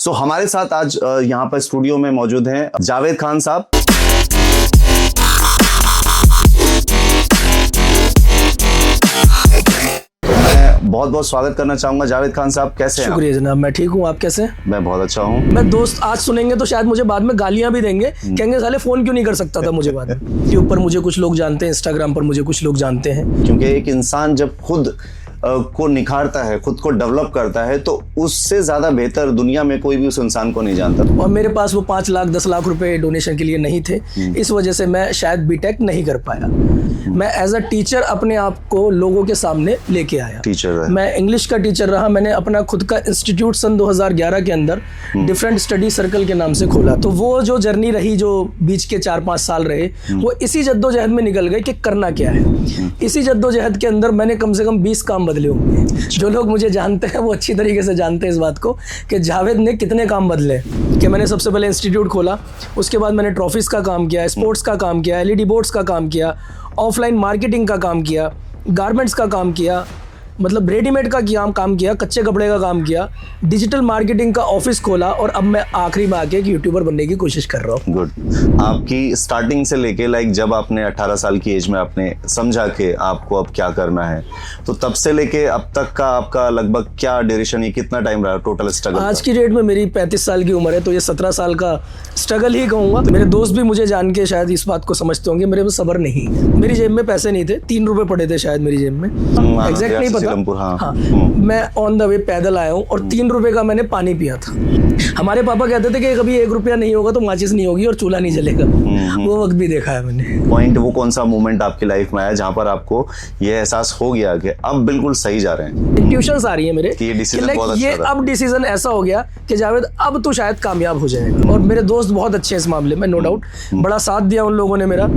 सो हमारे साथ आज यहाँ पर स्टूडियो में मौजूद हैं जावेद खान साहब। मैं बहुत बहुत स्वागत करना चाहूंगा। जावेद खान साहब कैसे हैं? शुक्रिया जनाब, मैं ठीक हूँ, आप कैसे हैं? मैं बहुत अच्छा हूँ। मैं दोस्त आज सुनेंगे तो शायद मुझे बाद में गालियां भी देंगे, कहेंगे साले फोन क्यों नहीं कर सकता था मुझे बाद में। यूट्यूब पर मुझे कुछ लोग जानते हैं, इंस्टाग्राम पर मुझे कुछ लोग जानते हैं। क्योंकि एक इंसान जब खुद को निखारता है, खुद को डेवलप करता है, तो उससे ज्यादा बेहतर दुनिया में कोई भी उस इंसान को नहीं जानता। और मेरे पास वो 5 लाख 10 लाख रुपए डोनेशन के लिए नहीं थे, इस वजह से मैं शायद बीटेक नहीं कर पाया। मैं एज अ टीचर अपने आप को लोगों के सामने लेके आया। टीचर मैं इंग्लिश का टीचर रहा। मैंने अपना खुद का इंस्टीट्यूट सन 2011 के अंदर डिफरेंट स्टडी सर्कल के नाम से खोला। तो वो जो जर्नी रही, जो बीच के 4-5 साल रहे, वो इसी जद्दोजहद में निकल गए कि करना क्या है। इसी जद्दोजहद के अंदर मैंने कम से कम 20 काम बदले होंगे। जो लोग मुझे जानते हैं वो अच्छी तरीके से जानते हैं इस बात को कि जावेद ने कितने काम बदले। कि मैंने सबसे पहले इंस्टीट्यूट खोला, उसके बाद मैंने ट्रॉफीज़ का काम किया, स्पोर्ट्स का काम किया, LED बोर्ड्स का काम किया, ऑफलाइन मार्केटिंग का काम किया, गारमेंट्स का काम किया, मतलब रेडीमेड का काम किया, कच्चे कपड़े का काम किया, डिजिटल मार्केटिंग का ऑफिस खोला, और अब मैं आखिरी में आके एक यूट्यूबर बनने की कोशिश कर रहा हूँ। गुड। आपकी स्टार्टिंग से लेके जब आपने 18 साल की एज में आपने समझा कि आपको अब क्या करना है, तो तब से लेके अब तक का आपका लगभग क्या ड्यूरेशन, ये कितना टाइम रहा टोटल स्ट्रगल? आज की डेट में मेरी 35 साल की उम्र है, तो ये 17 साल का स्ट्रगल ही कहूँगा। तो मेरे दोस्त भी मुझे जान के शायद इस बात को समझते होंगे, मेरे पास सब्र नहीं। मेरी जेब में पैसे नहीं थे, 3 रुपए पड़े थे शायद मेरी जेब में, एग्जैक्ट नहीं पता। हाँ। मैं ऑन द वे पैदल आया हूँ और 3 रुपए का मैंने पानी पिया था। हमारे पापा कहते थे कि कभी 1 रुपया नहीं होगा तो माचिस नहीं होगी और चूल्हा नहीं जलेगा। वो वक्त भी देखा है मैंने। पॉइंट वो कौन सा मोमेंट आपकी लाइफ में आया जहाँ पर आपको ये एहसास हो गया कि अब बिल्कुल सही जा रहे हैं? इंट्यूशंस आ रही है मेरे कि ये डिसीजन बहुत अच्छा था। अब डिसीजन ऐसा हो गया कि जावेद अब तो शायद कामयाब हो जाएगा। और मेरे दोस्त बहुत अच्छे हैं इस मामले में, नो डाउट। बड़ा साथ दिया उन लोगों ने मेरा।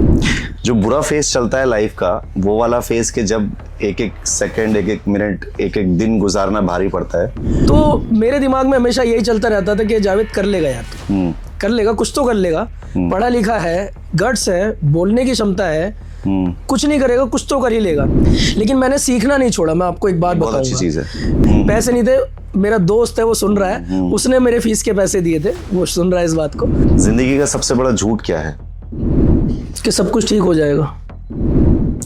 जो बुरा फेज चलता है लाइफ का, वो वाला फेज के जब एक सेकंड, एक मिनट, एक दिन गुजारना भारी पड़ता है, तो मेरे दिमाग में हमेशा यही चलता रहता था कि जावेद कर लेगा यार, तो कर लेगा, कुछ तो कर लेगा, पढ़ा लिखा है, गट्स है, बोलने की क्षमता है, कुछ नहीं करेगा कुछ तो कर ही लेगा। लेकिन मैंने सीखना नहीं छोड़ा। मैं आपको एक बात बताऊंगा, अच्छी चीज है। पैसे नहीं थे, मेरा दोस्त है वो सुन रहा है, उसने मेरे फीस के पैसे दिए थे, वो सुन रहा है इस बात को। जिंदगी का सबसे बड़ा झूठ क्या है? कि सब कुछ ठीक हो जाएगा।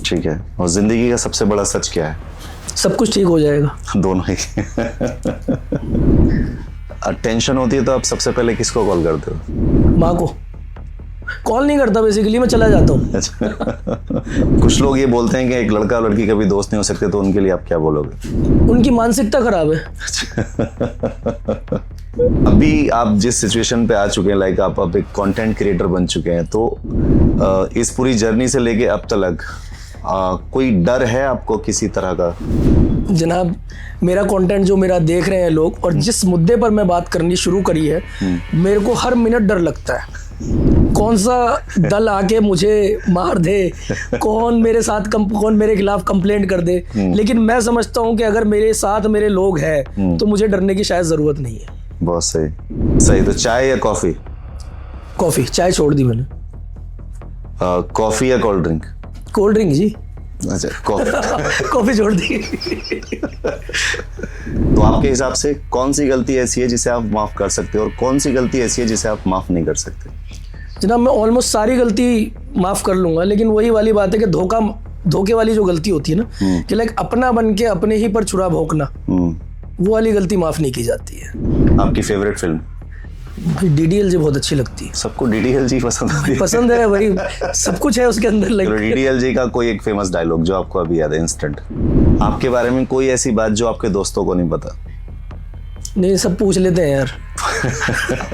ठीक है। और जिंदगी का सबसे बड़ा सच क्या है? सब कुछ ठीक हो जाएगा। दोनों ही। टेंशन होती है तो आप सबसे पहले किसको कॉल करते हो? माँ को। कॉल नहीं करता बेसिकली, मैं चला जाता हूँ। कुछ लोग ये बोलते हैं कि एक लड़का और लड़की कभी दोस्त नहीं हो सकते, तो उनके लिए आप क्या बोलोगे? उनकी मानसिकता खराब है। अभी आप जिस सिचुएशन पे आ चुके हैं, आप अब एक कंटेंट क्रिएटर बन चुके हैं, तो इस पूरी जर्नी से लेके अब तक कोई डर है आपको किसी तरह का? जनाब, मेरा कंटेंट जो मेरा देख रहे हैं लोग, और जिस मुद्दे पर मैं बात करनी शुरू करी है, मेरे को हर मिनट डर लगता है कौन सा दल आके मुझे मार दे, कौन मेरे खिलाफ कंप्लेंट कर दे। लेकिन मैं समझता हूँ कि अगर मेरे साथ मेरे लोग हैं तो मुझे डरने की शायद जरूरत नहीं है। बहुत सही। सही। तो चाय या कॉफी? कॉफी। चाय छोड़ दी मैंने। कॉफी या कोल्ड ड्रिंक? कोल्ड ड्रिंक जी। अच्छा, कॉफी। कॉफी छोड़ दी। तो आपके हिसाब से कौन सी गलती ऐसी है जिसे आप माफ कर सकते हो, और कौन सी गलती ऐसी है जिसे आप माफ नहीं कर सकते? जनाब, मैं ऑलमोस्ट सारी गलती माफ कर लूंगा, लेकिन वही वाली बात है कि धोखे वाली जो गलती होती है ना, कि अपना बन के अपने ही पर छुरा भोंकना, वो वाली गलती माफ नहीं की जाती है। आपकी फेवरेट फिल्म? DDLJ बहुत अच्छी लगती है। सबको DDLJ पसंद है भाई, सब कुछ है उसके अंदर। DDLJ का कोई एक फेमस डायलॉग जो आपको अभी याद है इंस्टेंट, आपके बारे में कोई ऐसी बात जो आपके दोस्तों को नहीं पता? नहीं, सब पूछ लेते हैं यार।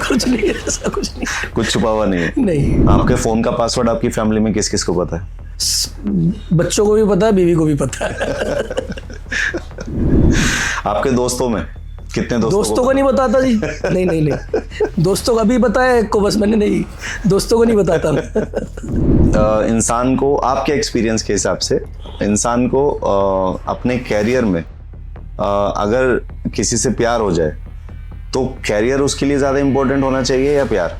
कुछ नहीं, ऐसा कुछ नहीं। कुछ छुपा हुआ नहीं है? नहीं। आपके फोन का पासवर्ड आपकी फैमिली में किस किस को पता है? बच्चों को भी पता है, बीवी को भी पता है। आपके दोस्तों में कितने दोस्तों को नहीं बताता जी। नहीं, दोस्तों को अभी बताया एक को, बस मैंने नहीं, दोस्तों को नहीं बताता मैं। इंसान को, आपके एक्सपीरियंस के हिसाब से, इंसान को अपने कैरियर में अगर किसी से प्यार हो जाए तो कैरियर उसके लिए ज्यादा इंपॉर्टेंट होना चाहिए या प्यार?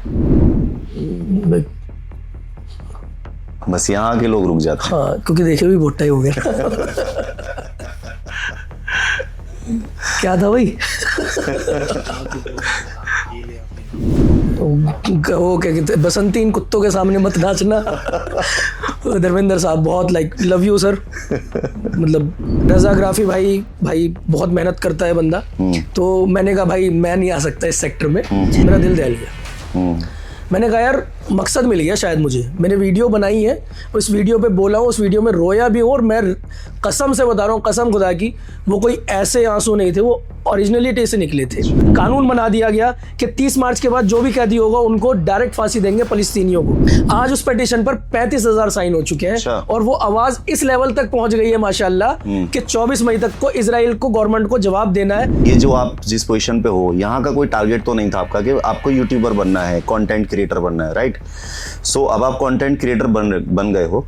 बस यहाँ के लोग रुक जाते हैं। हाँ, क्योंकि देखे भी बहुत टाइम हो गया। क्या था भाई? वो क्या कहते हैं, बसंती इन कुत्तों के सामने मत नाचना। धर्मेंद्र साहब बहुत लाइक लव यू सर। मतलब रजाग्राफी भाई बहुत मेहनत करता है बंदा। तो मैंने कहा भाई मैं नहीं आ सकता इस सेक्टर में, मेरा दिल दहल गया। मैंने कहा यार मकसद मिल गया शायद मुझे, मैंने वीडियो बनाई है, उस वीडियो पे बोला हूँ, उस वीडियो में रोया भी हूँ, और मैं कसम से बता रहा हूँ, कसम खुदा की, वो कोई ऐसे आंसू नहीं थे, वो ओरिजिनलिटी से निकले थे। कानून बना दिया गया कि 30 मार्च के बाद जो भी कैदी होगा उनको डायरेक्ट फांसी देंगे फलस्तीनियों को। आज उस पिटीशन पर 35,000 साइन हो चुके हैं, और वो आवाज इस लेवल तक पहुंच गई है माशाल्लाह कि 24 मई तक को इजराइल को गवर्नमेंट को जवाब देना है। ये जो आप जिस पोजीशन पे हो, यहाँ का कोई टारगेट तो नहीं था आपका कि आपको यूट्यूबर बनना है, कंटेंट क्रिएटर बनना है, राइट? सो अब आप कंटेंट क्रिएटर बन गए हो,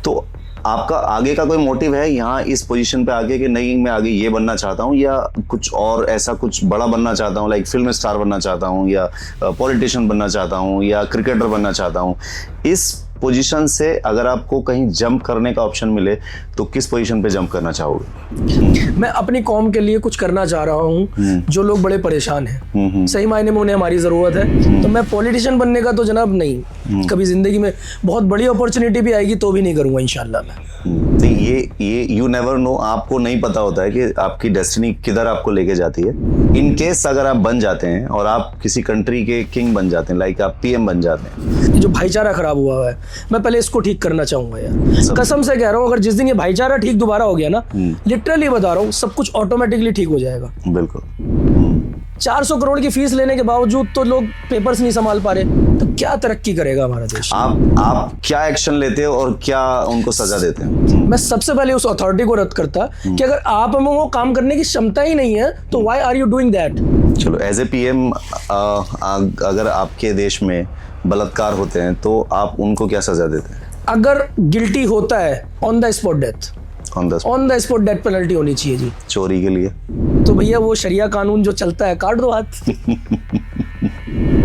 तो आपका आगे का कोई मोटिव है यहाँ इस पोजीशन पे आगे कि नहीं मैं आगे ये बनना चाहता हूँ, या कुछ और ऐसा कुछ बड़ा बनना चाहता हूँ, लाइक फिल्म स्टार बनना चाहता हूँ, या पॉलिटिशियन बनना चाहता हूँ, या क्रिकेटर बनना चाहता हूँ? इस पोजीशन से अगर आपको कहीं जंप करने का ऑप्शन मिले तो किस पोजीशन पे जंप करना चाहोगे? मैं अपनी कौम के लिए कुछ करना चाह रहा हूँ। जो लोग बड़े परेशान हैं, सही मायने में उन्हें हमारी ज़रूरत है। तो मैं पॉलिटिशियन बनने का तो जनाब नहीं, कभी ज़िंदगी में बहुत बड़ी अपॉर्चुनिटी भी आएगी तो भी नहीं करूँगा इंशाल्लाह मैं। तो ये यू नेवर नो, आपको नहीं पता होता है कि आपकी डेस्टिनी किधर आपको लेके जाती है। इन केस अगर आप बन जाते हैं और आप किसी कंट्री के किंग बन जाते हैं, लाइक आप पीएम बन जाते हैं, जो भाईचारा खराब हुआ है मैं पहले इसको ठीक करना चाहूंगा यार, कसम से कह रहा हूँ। अगर जिस दिन ये भाईचारा ठीक दोबारा हो गया ना, लिटरली बता रहा हूँ, सब कुछ ऑटोमेटिकली ठीक हो जाएगा। बिल्कुल। 400 करोड़ की फीस लेने के बावजूद तो लोग पेपर्स नहीं संभाल पा रहे, तो क्या तरक्की करेगा हमारा देश? आप क्या एक्शन लेते हो और क्या उनको सजा देते हैं? मैं सबसे पहले उस अथॉरिटी को रद्द करता कि अगर आप में वो काम करने की क्षमता ही नहीं है तो why are you doing that? चलो, एज ए पीएम अगर आपके देश में बलात्कार होते हैं तो आप उनको क्या सजा देते हैं? अगर गिल्टी होता है on the spot death, on the spot death penalty होनी चाहिए जी। चोरी के लिए तो भैया वो शरिया कानून जो चलता है, काट दो हाथ।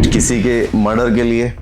किसी के मर्डर के लिए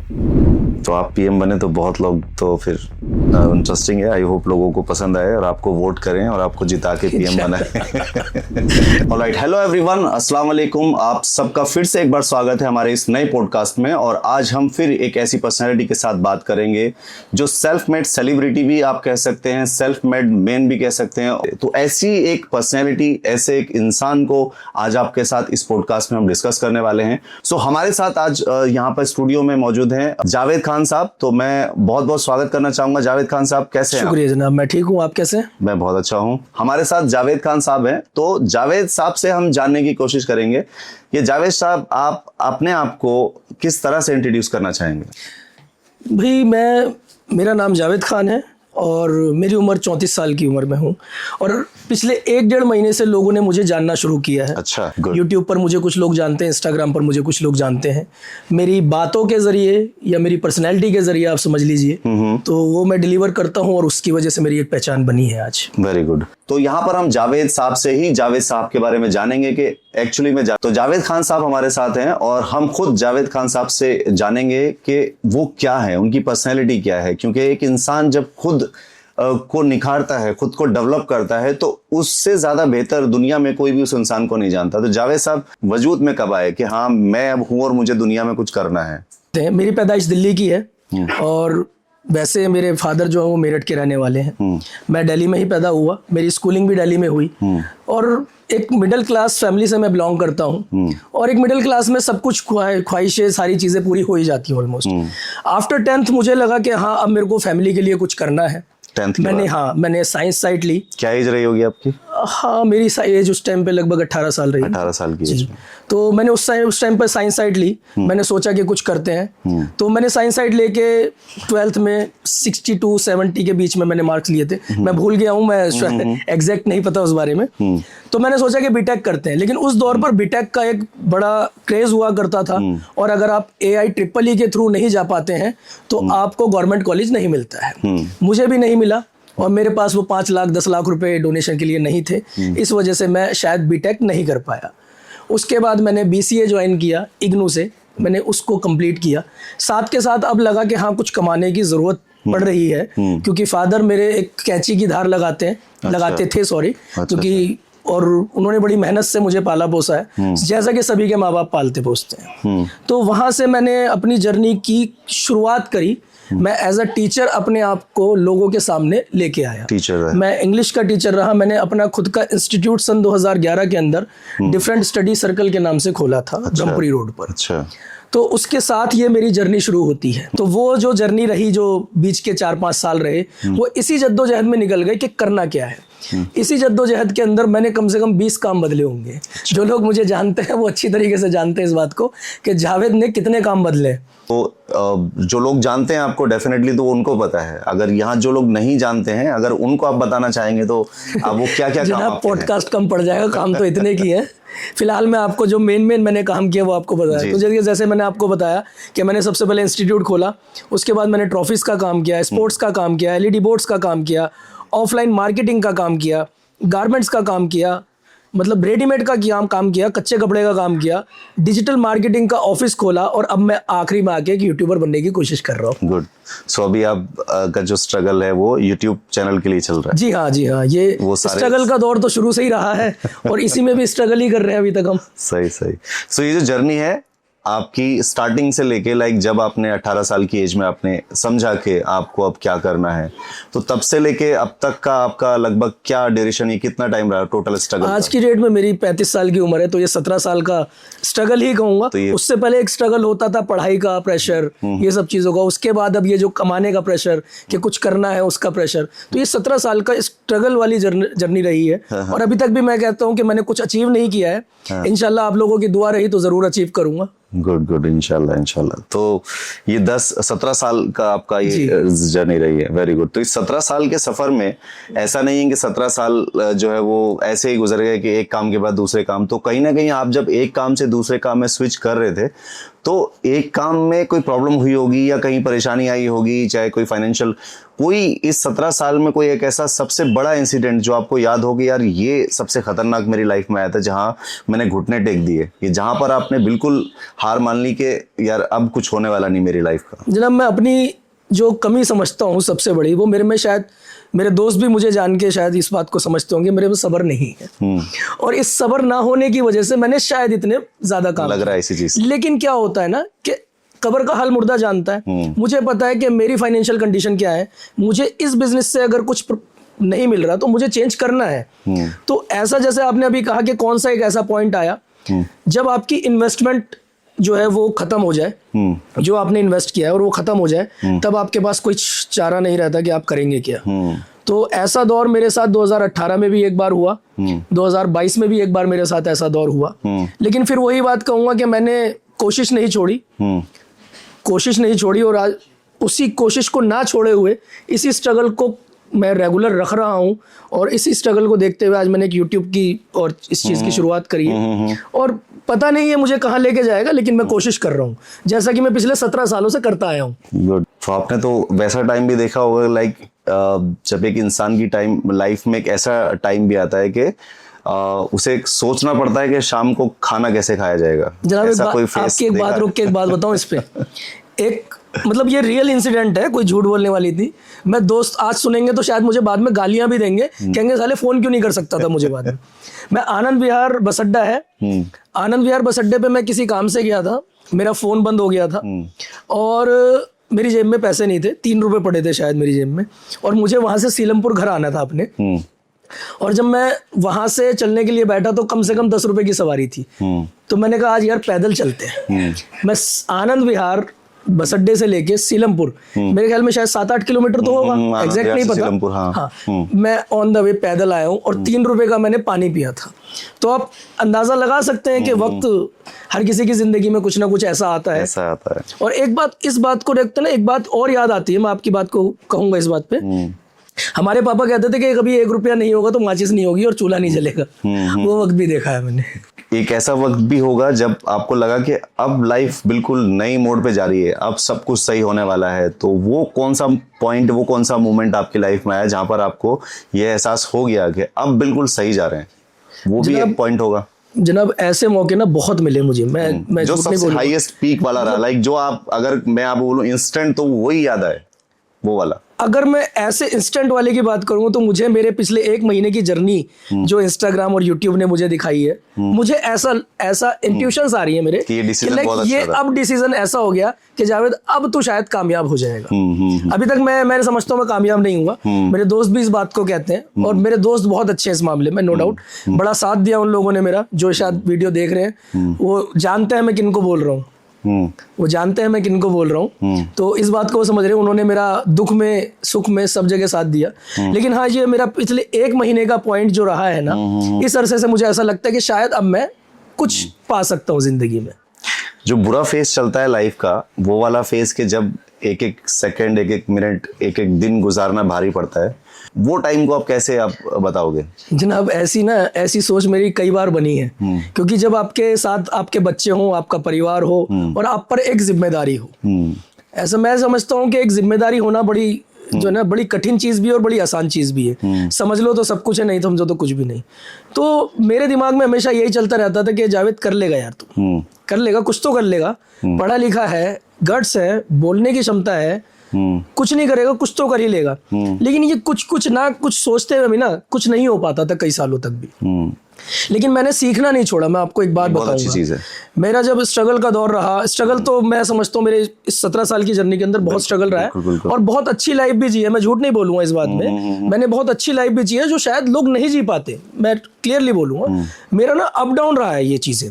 तो आप पीएम बने तो बहुत लोग तो फिर इंटरेस्टिंग है। आई होप लोगों को पसंद आए और आपको वोट करें और आपको जिता के पीएम बनाए। ऑलराइट, हेलो एवरीवन, अस्सलाम वालेकुम। आप सबका फिर से एक बार स्वागत है हमारे इस नए पॉडकास्ट में। और आज हम फिर एक ऐसी पर्सनैलिटी के साथ बात करेंगे जो सेल्फ मेड सेलिब्रिटी भी आप कह सकते हैं, सेल्फ मेड मैन भी कह सकते हैं। तो ऐसी एक पर्सनैलिटी, ऐसे एक इंसान को आज आपके साथ इस पॉडकास्ट में हम डिस्कस करने वाले हैं। सो हमारे साथ आज यहाँ पर स्टूडियो में मौजूद हैं जावेद खान साहब। तो मैं बहुत बहुत स्वागत करना चाहूंगा। जावेद खान साहब कैसे हैं? शुक्रिया जनाब, मैं ठीक हूँ, आप कैसे हैं? मैं बहुत अच्छा हूँ। हमारे साथ जावेद खान साहब हैं। तो जावेद साहब से हम जानने की कोशिश करेंगे कि जावेद साहब आप अपने आप को किस तरह से इंट्रोड्यूस करना चाहेंगे? भाई मेरा नाम जावेद खान है और मेरी उम्र 34 साल की उम्र में हूँ, और पिछले 1-1.5 महीने से लोगों ने मुझे जानना शुरू किया है। अच्छा, गुड। यूट्यूब पर मुझे कुछ लोग जानते हैं, इंस्टाग्राम पर मुझे कुछ लोग जानते हैं, मेरी बातों के जरिए या मेरी पर्सनैलिटी के जरिए आप समझ लीजिए। तो वो मैं डिलीवर करता हूँ और उसकी वजह से मेरी एक पहचान बनी है आज। Very good. तो यहाँ पर हम जावेद साहब से ही जावेद साहब के बारे में जानेंगे कि एक्चुअली में तो जावेद खान साहब हमारे साथ हैं और हम खुद जावेद खान साहब से जानेंगे कि वो क्या है, उनकी पर्सनैलिटी क्या है। क्योंकि एक इंसान जब खुद को निखारता है, खुद को डेवलप करता है, तो उससे ज्यादा बेहतर दुनिया में कोई भी उस इंसान को नहीं जानता। तो जावेद साहब वजूद में कब आए कि हाँ मैं अब हूँ और मुझे दुनिया में कुछ करना है? मेरी पैदाइश दिल्ली की है और वैसे मेरे फादर जो है वो मेरठ के रहने वाले हैं। मैं दिल्ली में ही पैदा हुआ, मेरी स्कूलिंग भी दिल्ली में हुई, और एक मिडिल क्लास फैमिली से मैं बिलोंग करता हूँ। और एक मिडिल क्लास में सब कुछ ख्वाहिशें, सारी चीज़ें पूरी हो ही जाती हैं ऑलमोस्ट। आफ्टर 10th मुझे लगा कि हाँ अब मेरे को फैमिली के लिए कुछ करना है। 10th मैंने साइंस साइड ली। क्या एज रही होगी आपकी? हाँ, मेरी एज उस टाइम पे लगभग 18 साल रही। 18 साल की एज में। तो मैंने उस टाइम पर साइंस साइड ली। मैंने सोचा कि कुछ करते हैं, तो मैंने साइंस साइड लेके 12th में 62-70 के बीच में मैंने मार्क्स लिए थे। मैं भूल गया हूँ, मैं एग्जैक्ट नहीं पता उस बारे में। तो मैंने सोचा कि बीटेक करते हैं, लेकिन उस दौर पर बीटेक का एक बड़ा क्रेज हुआ करता था, और अगर आप AIEEE के थ्रू नहीं जा पाते हैं तो आपको गवर्नमेंट कॉलेज नहीं मिलता है। मुझे भी नहीं मिला और मेरे पास वो 5 लाख 10 लाख रुपए डोनेशन के लिए नहीं थे। इस वजह से मैं शायद बीटेक नहीं कर पाया। उसके बाद मैंने BCA ज्वाइन किया इग्नू से, मैंने उसको कंप्लीट किया। साथ के साथ अब लगा कि हाँ कुछ कमाने की ज़रूरत पड़ रही है, क्योंकि फादर मेरे एक कैंची की धार लगाते थे, क्योंकि और उन्होंने बड़ी मेहनत से मुझे पाला पोसा है, जैसा कि सभी के माँ बाप पालते पोसते हैं। तो वहाँ से मैंने अपनी जर्नी की शुरुआत करी। मैं एज अ टीचर अपने आप को लोगों के सामने लेके आया। टीचर है। मैं इंग्लिश का टीचर रहा। मैंने अपना खुद का इंस्टीट्यूट सन 2011 के अंदर डिफरेंट स्टडी सर्कल के नाम से खोला था, ब्रह्मपुरी रोड पर। अच्छा। तो उसके साथ ये मेरी जर्नी शुरू होती है। तो वो जो जर्नी रही, जो बीच के 4-5 साल रहे, वो इसी जद्दोजहद में निकल गए कि करना क्या है। इसी जद्दोजहद के अंदर मैंने कम से कम 20 काम बदले होंगे। जो लोग मुझे जानते हैं वो अच्छी तरीके से जानते हैं इस बात को कि जावेद ने कितने काम बदले। तो जो लोग जानते हैं आपको डेफिनेटली तो उनको पता है। अगर यहाँ जो लोग नहीं जानते हैं, अगर उनको आप बताना चाहेंगे तो आप वो क्या क्या जनाब पॉडकास्ट कम पड़ जाएगा, काम तो इतने की है। फिलहाल मैं आपको जो मेन मैंने काम किया वो आपको बताया। तो जैसे मैंने आपको बताया कि मैंने सबसे पहले इंस्टीट्यूट खोला, उसके बाद मैंने ट्रॉफीज का काम किया, स्पोर्ट्स का काम किया, एलईडी बोर्ड्स का काम किया, ऑफलाइन मार्केटिंग का काम किया, गारमेंट्स का काम किया, मतलब रेडीमेड का काम किया, कच्चे कपड़े का काम किया, डिजिटल मार्केटिंग का ऑफिस खोला, और अब मैं आखिरी में आके एक यूट्यूबर बनने की कोशिश कर रहा हूँ। गुड। सो अभी आप का जो स्ट्रगल है वो यूट्यूब चैनल के लिए चल रहा है? जी हाँ, जी हाँ। ये स्ट्रगल का दौर तो शुरू से ही रहा है और इसी में भी स्ट्रगल ही कर रहे हैं अभी तक हम। सही सही। सो ये जो जर्नी है आपकी स्टार्टिंग से लेके लाइक जब आपने 18 साल की एज में आपने समझा कि आपको अब क्या करना है, तो तब से लेके अब तक का आपका लगभग क्या ड्यूरेशन, ये कितना टाइम रहा टोटल स्ट्रगल? आज की डेट में मेरी 35 साल की उम्र है, तो ये 17 साल का स्ट्रगल ही कहूँगा। तो उससे पहले एक स्ट्रगल होता था पढ़ाई का प्रेशर, ये सब चीज़ों का। उसके बाद अब ये जो कमाने का प्रेशर कि कुछ करना है उसका प्रेशर। तो ये 17 साल का स्ट्रगल वाली जर्नी रही है। और अभी तक भी मैं कहता हूँ कि मैंने कुछ अचीव नहीं किया है। इंशाल्लाह आप लोगों की दुआ रही तो ज़रूर अचीव करूँगा। गुड गुड, इंशाल्लाह इंशाल्लाह। तो ये 17 साल का आपका ये जर्नी रही है। Very good. तो इस 17 साल के सफर में ऐसा नहीं है कि 17 साल जो है वो ऐसे ही गुजर गए कि एक काम के बाद दूसरे काम। तो कहीं ना कहीं आप जब एक काम से दूसरे काम में स्विच कर रहे थे तो एक काम में कोई प्रॉब्लम हुई होगी या कहीं परेशानी आई होगी, चाहे कोई फाइनेंशियल, कोई इस 17 साल में कोई एक ऐसा सबसे बड़ा इंसिडेंट जो आपको याद होगी, यार ये सबसे खतरनाक मेरी लाइफ में आया था, जहां मैंने घुटने टेक दिए, ये जहां पर आपने बिल्कुल हार मान ली कि यार अब कुछ होने वाला नहीं मेरी लाइफ का? जनाब, मैं अपनी जो कमी समझता हूँ सबसे बड़ी, वो मेरे में, शायद मेरे दोस्त भी मुझे जान के शायद इस बात को समझते होंगे, मेरे में सब्र नहीं है। और इस सब्र ना होने की वजह से मैंने शायद इतने ज्यादा काम लग रहा है इसी चीज। लेकिन क्या होता है ना कि कब्र का हाल मुर्दा जानता है। मुझे पता है कि मेरी फाइनेंशियल कंडीशन क्या है। मुझे इस बिजनेस से अगर कुछ नहीं मिल रहा तो मुझे चेंज करना है। तो ऐसा, जैसे आपने अभी कहा कि कौन सा एक ऐसा पॉइंट आया जब आपकी इन्वेस्टमेंट जो है वो खत्म हो जाए, जो आपने इन्वेस्ट किया है और वो खत्म हो जाए, तब आपके पास कोई चारा नहीं रहता कि आप करेंगे क्या। तो ऐसा दौर मेरे साथ 2018 में भी एक बार हुआ, 2022 में भी एक बार मेरे साथ ऐसा दौर हुआ। लेकिन फिर वही बात कहूंगा कि मैंने कोशिश नहीं छोड़ी और आज उसी कोशिश को ना छोड़े हुए इसी स्ट्रगल को मैं रेगुलर रख रहा हूँ। और इसी स्ट्रगल को देखते हुए आज मैंने एक यूट्यूब की और इस चीज़ की शुरुआत करी है। और पता नहीं है मुझे कहाँ लेके जाएगा, लेकिन मैं कोशिश कर रहा हूँ, जैसा कि मैं पिछले 17 सालों से करता आया हूँ। गुड। तो आपने तो वैसा टाइम भी देखा होगा, लाइक जब एक इंसान की टाइम लाइफ में एक ऐसा टाइम भी आता है कि उसे सोचना पड़ता है कि शाम को खाना कैसे खाया जाएगा। जनाब, आपकी एक बात रुक के एक बात बताऊं इस पे। एक मतलब ये रियल इंसिडेंट है, कोई झूठ बोलने वाली थी। मैं दोस्त आज सुनेंगे तो शायद मुझे बाद में गालियां भी देंगे, कहेंगे साले फोन क्यों नहीं कर सकता था मुझे बाद में। मैं आनंद विहार बस अड्डा है, आनंद विहार बस अड्डे पे मैं किसी काम से गया था, मेरा फोन बंद हो गया था और मेरी जेब में पैसे नहीं थे, 3 रुपए पड़े थे शायद मेरी जेब में, और मुझे वहां से सीलमपुर घर आना था अपने। और जब मैं वहां से चलने के लिए बैठा तो कम से कम 10 रुपए की सवारी थी। तो मैंने कहा आज यार पैदल चलते हैं। मैं आनंद विहार बस अड्डे से लेके सीलमपुर, मेरे ख्याल में शायद 7-8 किलोमीटर तो होगा, एग्जैक्ट नहीं पता। हाँ, मैं ऑन द वे पैदल आया हूँ और 3 रुपए का मैंने पानी पिया था। तो आप अंदाजा लगा सकते हैं कि वक्त हर किसी की जिंदगी में कुछ ना कुछ ऐसा आता है। और एक बात, इस बात को देखते ना, एक बात और याद आती है, मैं आपकी बात को कहूंगा इस बात पे। हमारे पापा कहते थे कि कभी 1 रुपया नहीं होगा तो माचिस नहीं होगी और चूल्हा नहीं जलेगा। वो वक्त भी देखा है मैंने। एक ऐसा वक्त भी होगा जब आपको लगा कि अब लाइफ बिल्कुल नई मोड़ पे जा रही है, अब सब कुछ सही होने वाला है, तो वो कौन सा पॉइंट, वो कौन सा मोमेंट आपकी लाइफ में आया जहां पर आपको ये एहसास हो गया कि अब बिल्कुल सही जा रहे हैं? वो भी एक पॉइंट होगा। जनाब, ऐसे मौके ना बहुत मिले मुझे। मैं जो सबसे हाईएस्ट पीक वाला रहा, लाइक जो आप, अगर मैं आप बोलूं इंस्टेंट, तो वही याद आए वो वाला। अगर मैं ऐसे इंस्टेंट वाले की बात करूँ तो मुझे मेरे पिछले 1 महीने की जर्नी जो इंस्टाग्राम और यूट्यूब ने मुझे दिखाई है, मुझे ऐसा इंट्यूशंस आ रही है मेरे कि ये decision like बहुत अच्छा ये था। अब डिसीजन ऐसा हो गया कि जावेद अब तू शायद कामयाब हो जाएगा। अभी तक मैं समझता हूँ मैं कामयाब नहीं हुआ। मेरे दोस्त भी इस बात को कहते हैं और मेरे दोस्त बहुत अच्छे हैं इस मामले में, नो डाउट। बड़ा साथ दिया उन लोगों ने मेरा, जो शायद वीडियो देख रहे हैं वो जानते हैं मैं किनको बोल रहा हूँ, वो जानते हैं मैं किनको बोल रहा हूँ। तो इस बात को वो समझ रहे हैं, उन्होंने मेरा दुख में सुख में सब जगह साथ दिया। लेकिन हाँ, ये मेरा पिछले 1 महीने का पॉइंट जो रहा है ना, इस अरसे से मुझे ऐसा लगता है कि शायद अब मैं कुछ पा सकता हूँ जिंदगी में। जो बुरा फेस चलता है लाइफ का, वो वाला फेस के जब एक एक सेकंड, एक एक मिनट, एक एक दिन गुजारना भारी पड़ता है, वो टाइम को आप कैसे आप बताओगे? जनाब ऐसी सोच मेरी कई बार बनी है, क्योंकि जब आपके साथ आपके बच्चे हों, आपका परिवार हो और आप पर एक जिम्मेदारी हो, ऐसा मैं समझता हूँ कि एक जिम्मेदारी होना बड़ी जो है ना, बड़ी कठिन चीज भी है और बड़ी आसान चीज भी है। समझ लो तो सब कुछ है, नहीं समझो तो कुछ भी नहीं। तो मेरे दिमाग में हमेशा यही चलता रहता था कि जावेद कर लेगा यार, तू कर लेगा, कुछ तो कर लेगा, पढ़ा लिखा है, गट्स है, बोलने की क्षमता है, कुछ नहीं करेगा कुछ तो कर ही लेगा। लेकिन ये कुछ ना कुछ सोचते हुए भी ना कुछ नहीं हो पाता था कई सालों तक भी। लेकिन मैंने सीखना नहीं छोड़ा। मैं आपको एक बात बहुत अच्छी चीज है। मेरा जब स्ट्रगल का दौर रहा, स्ट्रगल तो मैं समझता हूँ मेरे इस 17 साल की जर्नी के अंदर बहुत स्ट्रगल रहा है और बहुत अच्छी लाइफ भी जी है, मैं झूठ नहीं बोलूंगा इस बात में। मैंने बहुत अच्छी लाइफ भी जी है जो शायद लोग नहीं जी पाते, मैं क्लियरली बोलूंगा। मेरा ना अप डाउन रहा है ये चीजें।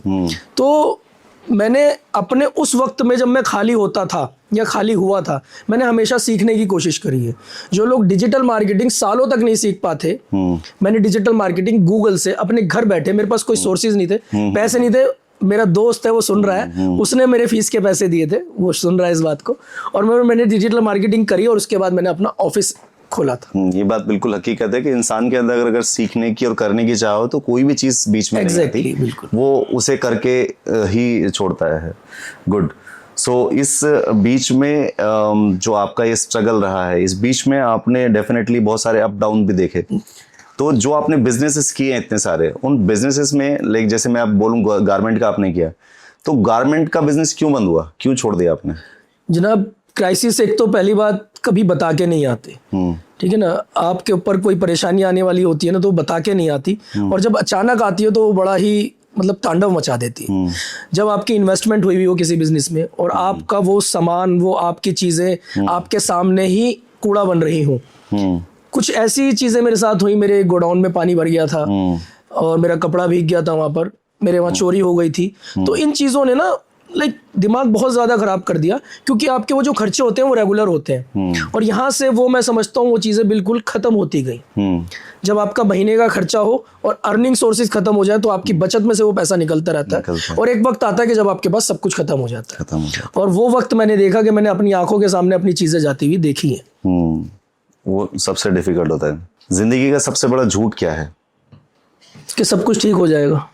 तो मैंने अपने उस वक्त में जब मैं खाली होता था या खाली हुआ था, मैंने हमेशा सीखने की कोशिश करी है। जो लोग डिजिटल मार्केटिंग सालों तक नहीं सीख पाते, मैंने डिजिटल मार्केटिंग गूगल से अपने घर बैठे, मेरे पास कोई सोर्सेज नहीं थे, पैसे नहीं थे, मेरा दोस्त है वो सुन रहा है, उसने मेरे फीस के पैसे दिए थे, वो सुन रहा है इस बात को, और मैंने डिजिटल मार्केटिंग करी और उसके बाद मैंने अपना ऑफिस खोला था। ये बात बिल्कुल हकीकत है कि इंसान के अंदर अगर सीखने की और करने की चाह हो तो कोई भी चीज बीच में नहीं आती, वो उसे करके ही छोड़ता है। गुड। सो इस बीच में जो आपका ये स्ट्रगल रहा है, इस बीच में आपने डेफिनेटली बहुत सारे अप डाउन भी देखे। तो जो आपने बिजनेसेस किए हैं इतने सारे, उन बिजनेसेस में लाइक जैसे मैं आप बोलूँ गारमेंट का आपने किया, तो गारमेंट का बिजनेस क्यों बंद हुआ, क्यों छोड़ दिया आपने? जनाब क्राइसिस एक तो पहली बात कभी बता के नहीं आते, ठीक है ना। आपके ऊपर कोई परेशानी आने वाली होती है ना तो बता के नहीं आती, और जब अचानक आती है तो वो बड़ा ही मतलब तांडव मचा देती है। जब आपकी इन्वेस्टमेंट हुई हो किसी बिजनेस में और आपका वो सामान, वो आपकी चीजें आपके सामने ही कूड़ा बन रही हो। कुछ ऐसी चीजें मेरे साथ हुई, मेरे गोडाउन में पानी भर गया था और मेरा कपड़ा भीग गया था वहां पर, मेरे वहां चोरी हो गई थी। तो इन चीजों ने ना लाइक दिमाग बहुत ज्यादा खराब कर दिया, क्योंकि आपके वो जो खर्चे होते हैं वो रेगुलर होते हैं, और यहाँ से वो मैं समझता हूँ वो चीजें बिल्कुल खत्म होती गई। जब आपका महीने का खर्चा हो और अर्निंग सोर्सेज खत्म हो जाए तो आपकी बचत में से वो पैसा निकलता रहता है, और एक वक्त आता है कि जब आपके पास सब कुछ खत्म हो जाता है। और वो वक्त मैंने देखा कि मैंने अपनी आंखों के सामने अपनी चीजें जाती हुई देखी है। वो सबसे डिफिकल्ट होता है। जिंदगी का सबसे बड़ा झूठ क्या है? कि सब कुछ ठीक हो जाएगा।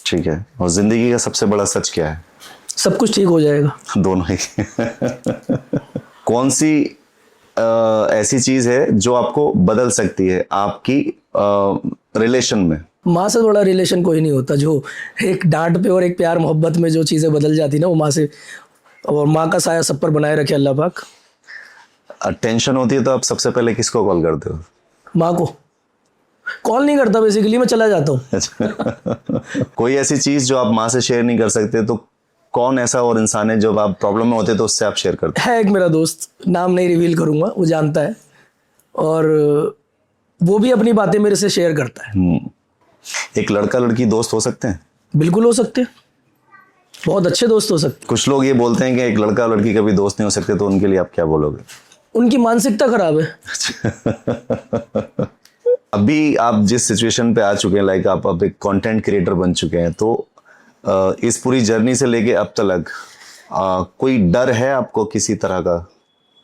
ठीक है। और जिंदगी का सबसे बड़ा सच क्या है? सब कुछ ठीक हो जाएगा। दोनों ही। कौन सी ऐसी चीज है जो आपको बदल सकती है आपकी रिलेशन में? माँ से बड़ा रिलेशन कोई नहीं होता। जो एक डांट पे और एक प्यार मोहब्बत में जो चीजें बदल जाती ना, वो माँ से, और माँ का साया सब पर बनाए रखे अल्लाह पाक। टेंशन होती है तो आप सबसे पहले किसको कॉल करते हो? माँ को। कॉल नहीं करता बेसिकली, मैं चला जाता हूँ। अच्छा। कोई ऐसी चीज जो आप माँ से शेयर नहीं कर सकते, तो कौन ऐसा और इंसान है जो आप प्रॉब्लम में होते तो उससे आप शेयर करते? है एक मेरा दोस्त, नाम नहीं रिवील करूंगा, वो जानता है, और वो भी अपनी बातें मेरे से शेयर करता है। एक लड़का लड़की दोस्त हो सकते हैं? बिल्कुल हो सकते हैं, बहुत अच्छे दोस्त हो सकते हैं। कुछ लोग ये बोलते हैं कि एक लड़का लड़की कभी दोस्त नहीं हो सकते, तो उनके लिए आप क्या बोलोगे? उनकी मानसिकता खराब है। अभी आप जिस सिचुएशन पे आ चुके हैं, लाइक आप अब एक कंटेंट क्रिएटर बन चुके हैं, तो इस पूरी जर्नी से लेके अब तक कोई डर है आपको किसी तरह का?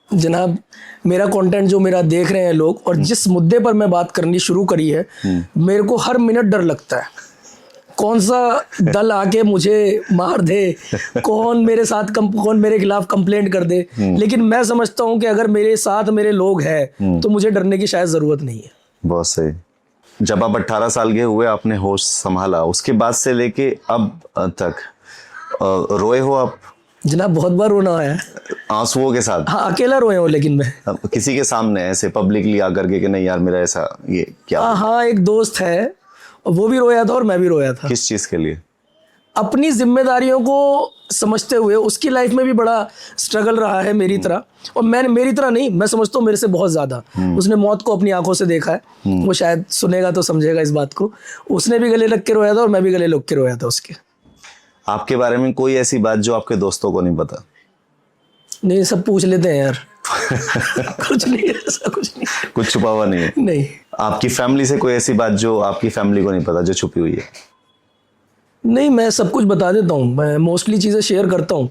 जनाब मेरा कंटेंट जो मेरा देख रहे हैं लोग, और जिस मुद्दे पर मैं बात करनी शुरू करी है, मेरे को हर मिनट डर लगता है कौन सा दल आके मुझे मार दे, कौन मेरे साथ कौन मेरे खिलाफ कंप्लेंट कर दे। लेकिन मैं समझता हूँ कि अगर मेरे साथ मेरे लोग हैं तो मुझे डरने की शायद जरूरत नहीं है। बहुत सही। जब आप 18 साल के हुए, आपने होश संभाला, उसके बाद से लेके अब तक रोए हो आप? जनाब बहुत बार रोना आया है। आंसुओं के साथ? हाँ, अकेला रोया हूँ, लेकिन मैं अब किसी के सामने ऐसे पब्लिकली आकर के कि नहीं यार मेरा ऐसा ये क्या? हाँ, एक दोस्त है, वो भी रोया था और मैं भी रोया था। किस चीज के लिए? अपनी जिम्मेदारियों को समझते हुए। उसकी लाइफ में भी बड़ा स्ट्रगल रहा है मेरी तरह, और मेरी तरह नहीं, मैं समझता हूँ मेरे से बहुत ज़्यादा। उसने मौत को अपनी आंखों से देखा है, वो शायद सुनेगा तो समझेगा इस बात को। उसने भी गले लग के रोया था और मैं भी गले लग के रोया था उसके। आपके बारे में कोई ऐसी बात जो आपके दोस्तों को नहीं पता? नहीं, सब पूछ लेते हैं यार। कुछ नहीं, ऐसा कुछ नहीं, कुछ छुपा हुआ नहीं है? नहीं। आपकी फैमिली से कोई ऐसी बात जो आपकी फैमिली को नहीं पता, जो छुपी हुई है? नहीं, मैं सब कुछ बता देता हूँ। मैं मोस्टली चीज़ें शेयर करता हूँ,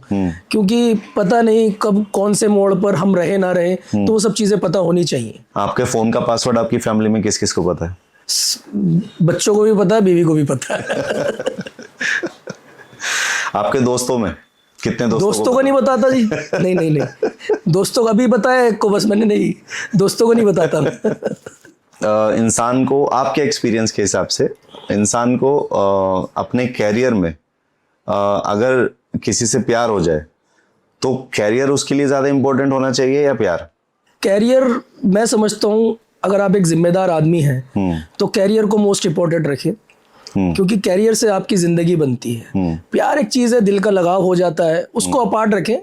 क्योंकि पता नहीं कब कौन से मोड़ पर हम रहे ना रहे, तो वो सब चीज़ें पता होनी चाहिए। आपके फोन का पासवर्ड आपकी फैमिली में किस किस को पता है? बच्चों को भी पता है, बीवी को भी पता है। आपके दोस्तों में कितने दोस्तों को नहीं बताता जी। नहीं नहीं नहीं, दोस्तों को अभी बताया एक को, बस मैंने नहीं, दोस्तों को नहीं बताता मैं। इंसान को, आपके एक्सपीरियंस के हिसाब से इंसान को अपने कैरियर में अगर किसी से प्यार हो जाए तो कैरियर उसके लिए ज़्यादा इम्पोर्टेंट होना चाहिए या प्यार? कैरियर, मैं समझता हूँ अगर आप एक जिम्मेदार आदमी हैं तो कैरियर को मोस्ट इम्पोर्टेंट रखें, क्योंकि कैरियर से आपकी ज़िंदगी बनती है। प्यार एक चीज़ है, दिल का लगाव हो जाता है, उसको अपार्ट रखें,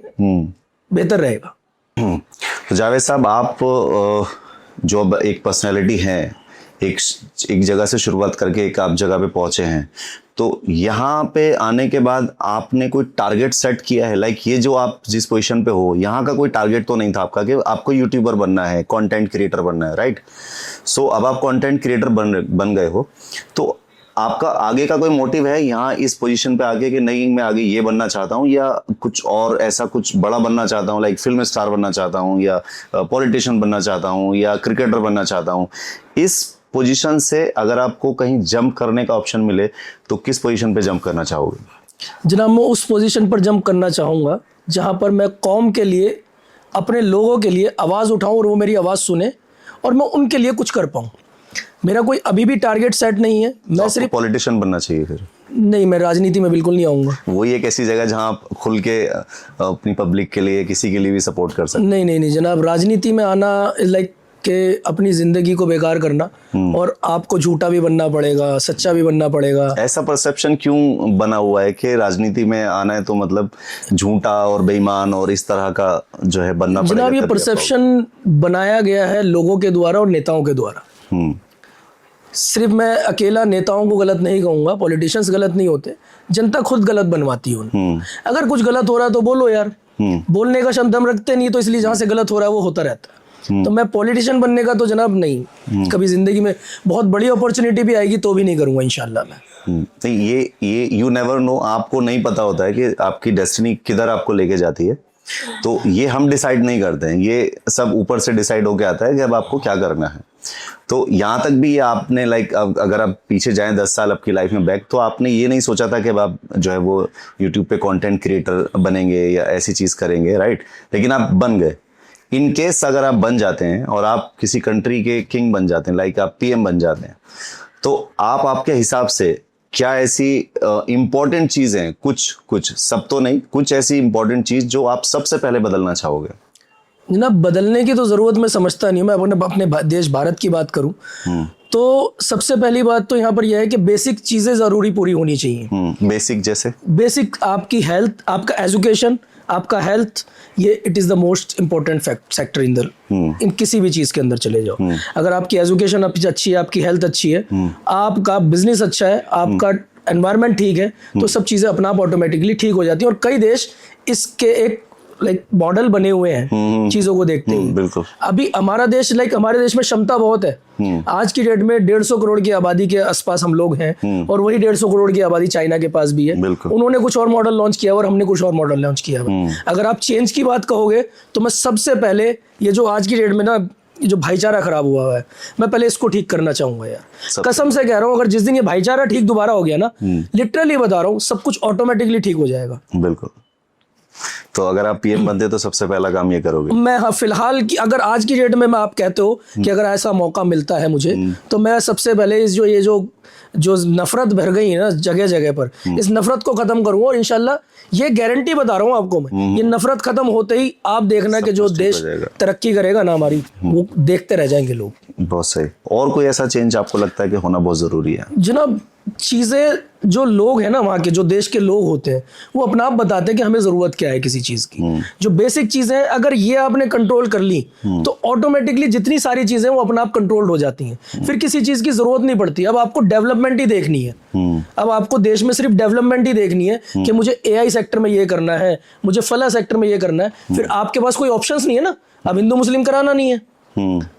बेहतर रहेगा। तो जावेद साहब, आप जो अब एक पर्सनैलिटी है, एक जगह से शुरुआत करके एक आप जगह पे पहुंचे हैं, तो यहाँ पे आने के बाद आपने कोई टारगेट सेट किया है? लाइक ये जो आप जिस पोजीशन पे हो, यहाँ का कोई टारगेट तो नहीं था आपका कि आपको यूट्यूबर बनना है, कंटेंट क्रिएटर बनना है, राइट? सो अब आप कंटेंट क्रिएटर बन गए हो, तो आपका आगे का कोई मोटिव है यहाँ इस पोजीशन पे आगे कि नहीं मैं आगे ये बनना चाहता हूँ, या कुछ और ऐसा कुछ बड़ा बनना चाहता हूँ, लाइक फिल्म स्टार बनना चाहता हूँ, या पॉलिटिशियन बनना चाहता हूँ, या क्रिकेटर बनना चाहता हूँ? इस पोजीशन से अगर आपको कहीं जंप करने का ऑप्शन मिले तो किस पोजीशन पे जंप करना चाहोगे? जनाब, मैं उस पोजीशन पर जंप करना चाहूँगा जहाँ पर मैं कौम के लिए, अपने लोगों के लिए आवाज़ उठाऊँ और वो मेरी आवाज़ सुने और मैं उनके लिए कुछ कर पाऊँ। मेरा कोई अभी भी टारगेट सेट नहीं है। मैं सिर्फ पॉलिटिशियन बनना चाहिए फिर? नहीं, मैं राजनीति में बिल्कुल नहीं आऊँगा। वही एक ऐसी जगह जहाँ आप खुल के अपनी पब्लिक के लिए, किसी के लिए भी सपोर्ट कर सकते? नहीं नहीं नहीं जनाब, राजनीति में आना लाइक कि अपनी ज़िंदगी को बेकार करना, और आपको झूठा भी बनना पड़ेगा, सच्चा भी बनना पड़ेगा। ऐसा परसेप्शन क्यों बना हुआ है कि राजनीति में आना है तो मतलब झूठा और बेईमान और इस तरह का जो है बनना पड़ेगा? जनाब, ये परसेप्शन बनाया गया है लोगों के द्वारा और नेताओं के द्वारा। सिर्फ मैं अकेला नेताओं को गलत नहीं कहूँगा, पॉलिटिशियंस गलत नहीं होते, जनता खुद गलत बनवाती है उन्हें। अगर कुछ गलत हो रहा है तो बोलो यार, बोलने का क्षमता हम रखते नहीं, तो इसलिए जहाँ से गलत हो रहा है वो होता रहता है। तो मैं पॉलिटिशियन बनने का तो जनाब नहीं, कभी जिंदगी में बहुत बड़ी अपॉर्चुनिटी भी आएगी तो भी नहीं करूंगा इंशाल्लाह मैं। तो ये यू नेवर नो, आपको नहीं पता होता है कि आपकी डेस्टिनी किधर आपको लेके जाती है, तो ये हम डिसाइड नहीं करते हैं, ये सब ऊपर से डिसाइड होके आता है कि अब आपको क्या करना है। तो यहाँ तक भी आपने लाइक अगर आप पीछे जाएं 10 साल आपकी लाइफ में बैक, तो आपने ये नहीं सोचा था कि अब आप जो है वो यूट्यूब पे कंटेंट क्रिएटर बनेंगे या ऐसी चीज़ करेंगे, राइट? लेकिन आप बन गए। इन केस अगर आप बन जाते हैं और आप किसी कंट्री के किंग बन जाते हैं, लाइक आप पीएम बन जाते हैं, तो आप आपके हिसाब से क्या ऐसी इम्पोर्टेंट चीज़ें, कुछ सब तो नहीं, कुछ ऐसी इम्पोर्टेंट चीज़ जो आप सबसे पहले बदलना चाहोगे? जनाब, बदलने की तो ज़रूरत मैं समझता नहीं हूँ। मैं अपने देश भारत की बात करूँ तो सबसे पहली बात तो यहाँ पर यह है कि बेसिक चीज़ें ज़रूरी पूरी होनी चाहिए। बेसिक जैसे? बेसिक आपकी हेल्थ, आपका एजुकेशन, आपका हेल्थ, ये it is the most important sector in किसी भी चीज़ के अंदर चले जाओ। अगर आपकी एजुकेशन अच्छी है, आपकी हेल्थ अच्छी है, आपका बिजनेस अच्छा है, आपका एनवायरनमेंट ठीक है, तो सब चीज़ें अपना आप ऑटोमेटिकली ठीक हो जाती हैं। और कई देश इसके एक लाइक मॉडल बने हुए हैं चीज़ों को देखते ही। बिल्कुल। अभी हमारा देश हमारे देश में क्षमता बहुत है। आज की डेट में 150 करोड़ की आबादी के आसपास हम लोग हैं, और वही 150 करोड़ की आबादी चाइना के पास भी है। उन्होंने कुछ और मॉडल लॉन्च किया और हमने कुछ और मॉडल लॉन्च किया। अगर आप चेंज की बात कहोगे तो मैं सबसे पहले ये जो आज की डेट में ना जो भाईचारा खराब हुआ है, मैं पहले इसको ठीक करना चाहूंगा यार। कसम से कह रहा हूँ, अगर जिस दिन ये भाईचारा ठीक दोबारा हो गया ना, लिटरली बता रहा हूँ, सब कुछ ऑटोमेटिकली ठीक हो जाएगा। बिल्कुल। तो अगर आप पीएम बनते तो सबसे पहला काम ये करोगे? मैं, हाँ, फिलहाल की अगर आज की डेट में मैं, आप कहते हो कि अगर ऐसा मौका मिलता है मुझे, तो मैं सबसे पहले इस जो नफरत भर गई है ना जगह जगह पर, इस नफरत को खत्म करूंगा। और इंशाल्लाह ये गारंटी बता रहा हूँ आपको मैं, ये नफरत खत्म होते ही आप देखना कि जो देश तरक्की करेगा ना हमारी, वो देखते रह जाएंगे लोग। बहुत सही। और कोई ऐसा चेंज आपको लगता है कि होना बहुत जरूरी है? जनाब, चीजें जो लोग हैं ना वहाँ के, जो देश के लोग होते हैं, वो अपना आप बताते हैं कि हमें जरूरत क्या है किसी चीज की। जो बेसिक चीजें हैं अगर ये आपने कंट्रोल कर ली तो ऑटोमेटिकली जितनी सारी चीजें वो अपना आप कंट्रोल हो जाती हैं, फिर किसी चीज की जरूरत नहीं पड़ती। अब आपको डेवलपमेंट ही देखनी है, अब आपको देश में सिर्फ डेवलपमेंट ही देखनी है कि मुझे एआई सेक्टर में ये करना है, मुझे फला सेक्टर में ये करना है, फिर आपके पास कोई ऑप्शंस नहीं है ना। अब हिंदू मुस्लिम कराना नहीं है,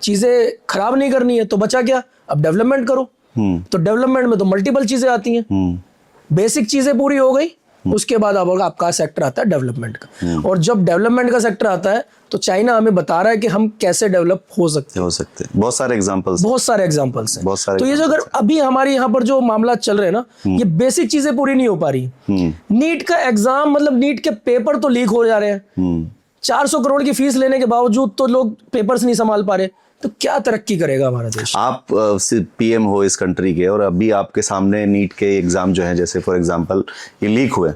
चीजें खराब नहीं करनी है, तो बचा क्या? अब डेवलपमेंट करो। तो डेवलपमेंट में तो मल्टीपल चीजें आती हैं, बेसिक चीजें पूरी हो गई, उसके बाद अब आपका सेक्टर आता है डेवलपमेंट का। और जब डेवलपमेंट का सेक्टर आता है तो चाइना हमें बता रहा है कि हम कैसे डेवलप हो सकते हैं। बहुत सारे एग्जांपल्स हैं। तो ये जो अगर अभी हमारे यहाँ पर जो मामला चल रहे हैं ना, ये बेसिक चीजें पूरी नहीं हो पा रही। नीट का एग्जाम, मतलब नीट के पेपर तो लीक हो जा रहे हैं, 400 करोड़ की फीस लेने के बावजूद तो लोग पेपर्स नहीं संभाल पा रहे, तो क्या तरक्की करेगा हमारा देश? आप पीएम हो इस कंट्री के, और अभी आपके सामने नीट के एग्जाम जो है, जैसे फॉर एग्जांपल ये लीक हुए,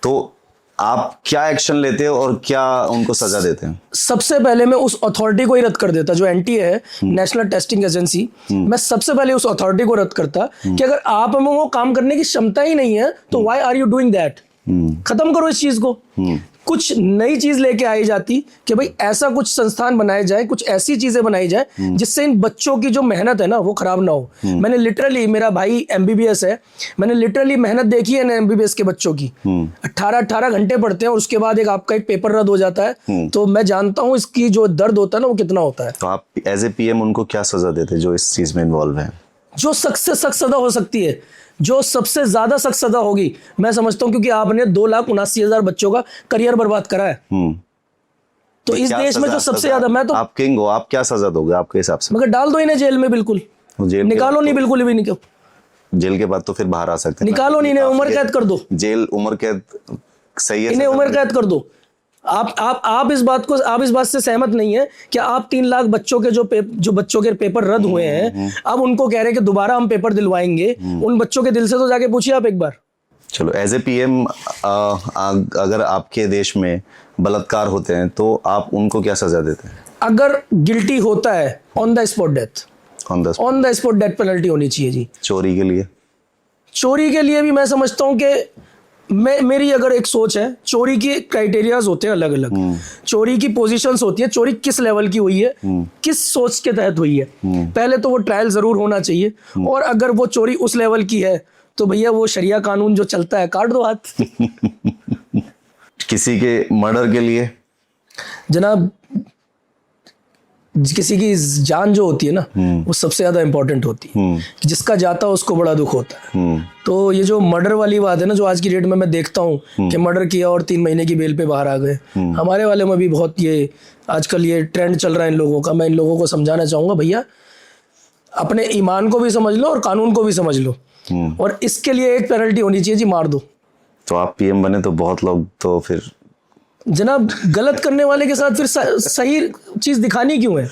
तो आप क्या एक्शन लेते हो और क्या उनको सजा देते हैं? सबसे पहले मैं उस अथॉरिटी को ही रद्द कर देता जो एनटीए है, नेशनल टेस्टिंग एजेंसी। मैं सबसे पहले उस अथॉरिटी को रद्द करता कि अगर आप में वो काम करने की क्षमता ही नहीं है तो why are you doing that. खत्म करो इस चीज को। कुछ नई चीज लेके आई जाती कि भाई ऐसा कुछ संस्थान बनाए जाए, कुछ ऐसी चीजें बनाई जाए जिससे इन बच्चों की जो मेहनत है ना वो खराब ना हो। मैंने लिटरली, मेरा भाई एमबीबीएस है, मैंने लिटरली मेहनत देखी है ना एमबीबीएस के बच्चों की। 18 घंटे पढ़ते हैं और उसके बाद आपका एक पेपर रद्द हो जाता है। तो मैं जानता हूँ इसकी जो दर्द होता है ना वो कितना होता है। तो आप एज ए पीएम उनको क्या सजा देते जो इस चीज में इन्वॉल्व है? जो सख्त से सख्त सजा हो सकती है, जो सबसे ज्यादा सख्त सजा होगी, मैं समझता हूं, क्योंकि आपने 2,79,000 बच्चों का करियर बर्बाद करा है। तो इस देश में जो सबसे ज्यादा, मैं तो, आप किंग हो, आप क्या सजा दोगे आपके हिसाब से? मगर डाल दो इन्हें जेल में, बिल्कुल निकालो नहीं, बिल्कुल भी नहीं। जेल के बाद तो फिर बाहर आ सकते हैं, निकालो नहीं, इन्हें उम्र कैद कर दो। जेल उम्र कैद सही है, इन्हें उम्र कैद कर दो। आप इस बात से सहमत नहीं है कि आप 3 लाख बच्चों के जो बच्चों के पेपर रद्द हुए हैं, अब उनको कह रहे हैं कि दोबारा हम पेपर दिलवाएंगे। उन बच्चों के दिल से तो जाके पूछिए आप एक बार। चलो, एज ए पीएम अगर आपके देश में बलात्कार होते हैं तो आप उनको क्या सजा देते हैं? अगर गिल्टी होता है, on the spot death, on the spot death penalty होनी चाहिए जी। चोरी के लिए भी मैं समझता हूं कि मेरी अगर एक सोच है, चोरी के क्राइटेरियाज होते हैं अलग अलग, चोरी की पोजीशंस होती है, चोरी किस लेवल की हुई है, किस सोच के तहत हुई है, पहले तो वो ट्रायल जरूर होना चाहिए। और अगर वो चोरी उस लेवल की है तो भैया वो शरिया कानून जो चलता है, काट दो हाथ। किसी के मर्डर के लिए जनाब, किसी की जान जो होती है ना वो सबसे ज्यादा इंपॉर्टेंट होती है, जिसका जाता है उसको बड़ा दुख होता है। तो ये जो मर्डर वाली बात है ना, जो आज की डेट में मैं देखता हूँ कि मर्डर किया और 3 महीने की बेल पे बाहर आ गए, हमारे वाले में भी बहुत ये आजकल ये ट्रेंड चल रहा है इन लोगों का। मैं इन लोगों को समझाना चाहूंगा, भैया अपने ईमान को भी समझ लो और कानून को भी समझ लो, और इसके लिए एक पेनल्टी होनी चाहिए जी, मार दो। तो आप पीएम बने तो बहुत लोग तो फिर जनाब गलत करने वाले के साथ फिर सही चीज दिखानी क्यों है?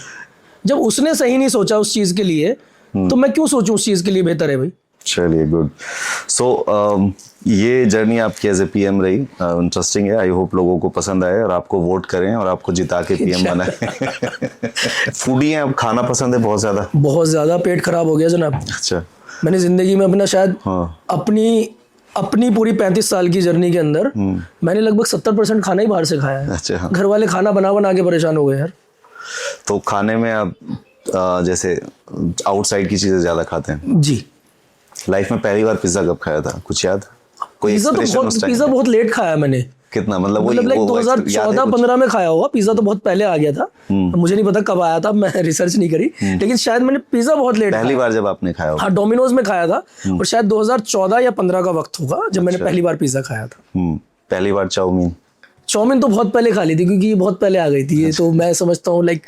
जब उसने सही नहीं सोचा उस चीज के लिए, तो मैं क्यों सोचूं उस चीज के लिए बेहतर है भाई। चलिए, गुड। सो ये जर्नी आपकी एज ए पीएम रही, इंटरेस्टिंग है। आई होप लोगों को पसंद आए और आपको वोट करें और आपको जिता के पीएम बनाए। फूडी हैं, अब खाना पसंद है बहुत ज्यादा, पेट खराब हो गया जनाब। अच्छा। मैंने जिंदगी में अपना शायद अपनी पूरी 35 साल की जर्नी के अंदर मैंने लगभग 70% खाना ही बाहर से खाया है। अच्छा, हाँ। घर वाले खाना बना बना के परेशान हो गए यार। तो खाने में आप जैसे आउटसाइड की चीजें ज्यादा खाते हैं जी। लाइफ में पहली बार पिज्जा कब खाया था, कुछ याद? पिज्जा बहुत लेट खाया मैंने। कितना मतलब 2014-15 में खाया होगा। पिज्जा तो बहुत पहले आ गया था, मुझे नहीं पता कब आया था, मैं रिसर्च नहीं करी, लेकिन शायद मैंने पिज्जा बहुत लेट पहली बार जब आपने खाया होगा। हाँ, डोमिनोज में खाया था, और शायद 2014 या 15 का वक्त होगा जब मैंने पहली बार पिज्जा खाया था। पहली बार चाउमीन तो बहुत पहले खा ली थी, क्योंकि ये बहुत पहले आ गई थी ये, तो मैं समझता हूँ लाइक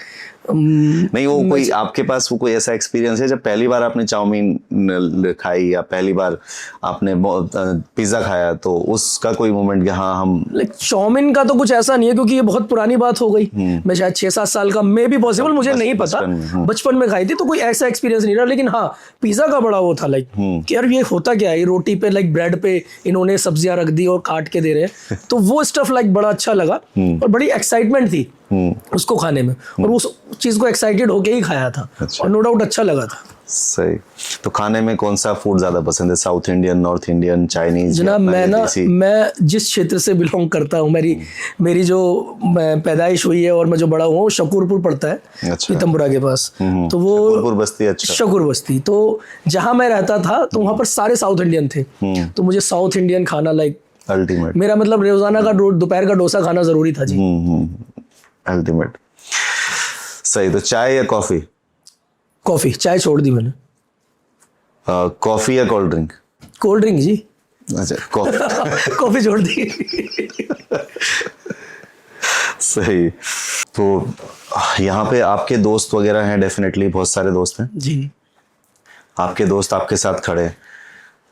नहीं, वो कोई आपके पास वो कोई ऐसा एक्सपीरियंस है जब पहली बार आपने चाउमीन खाई या पहली बार आपने पिज्जा खाया, तो उसका कोई मोमेंट कि हाँ हम लाइक चाउमीन का तो कुछ ऐसा नहीं है, क्योंकि ये बहुत पुरानी बात हो गई। मैं शायद 6-7 साल का मे भी पॉसिबल, मुझे नहीं पता, बचपन में खाई थी, तो कोई ऐसा एक्सपीरियंस नहीं रहा। लेकिन हाँ, पिज्जा का बड़ा वो था लाइक कि यार ये होता क्या है, रोटी पे लाइक ब्रेड पे इन्होंने सब्जियां रख दी और काट के दे रहे हैं, तो वो स्टफ लाइक बड़ा अच्छा लगा और बड़ी एक्साइटमेंट थी उसको खाने में, और उस चीज को एक्साइटेड होके ही खाया था। अच्छा। और नो डाउट अच्छा लगा था। सही। तो खाने में कौन सा फूड ज्यादा पसंद है, south Indian, north Indian, Chinese? जनाब मैं जिस क्षेत्र से बिलोंग करता हूँ, मेरी जो पैदाइश हुई है और मैं जो बड़ा हुआ हूँ, शकूरपुर पड़ता है, अच्छा। पीतमपुरा के पास। तो वो शकूरपुर बस्ती। अच्छा। शकूर बस्ती, तो जहाँ मैं रहता था तो वहाँ पर सारे साउथ इंडियन थे। तो मुझे साउथ इंडियन खाना लाइक अल्टीमेट, मेरा मतलब रोजाना का दोपहर का डोसा खाना जरूरी था जी। अल्टीमेट। सही। तो चाय या कॉफी? कॉफी, चाय छोड़ दी मैंने। कॉफी या कोल्ड ड्रिंक? कोल्ड ड्रिंक जी। अच्छा, कॉफी। कॉफी छोड़ दी। सही। तो यहाँ पे आपके दोस्त वगैरह हैं, डेफिनेटली बहुत सारे दोस्त हैं जी। आपके दोस्त आपके साथ खड़े,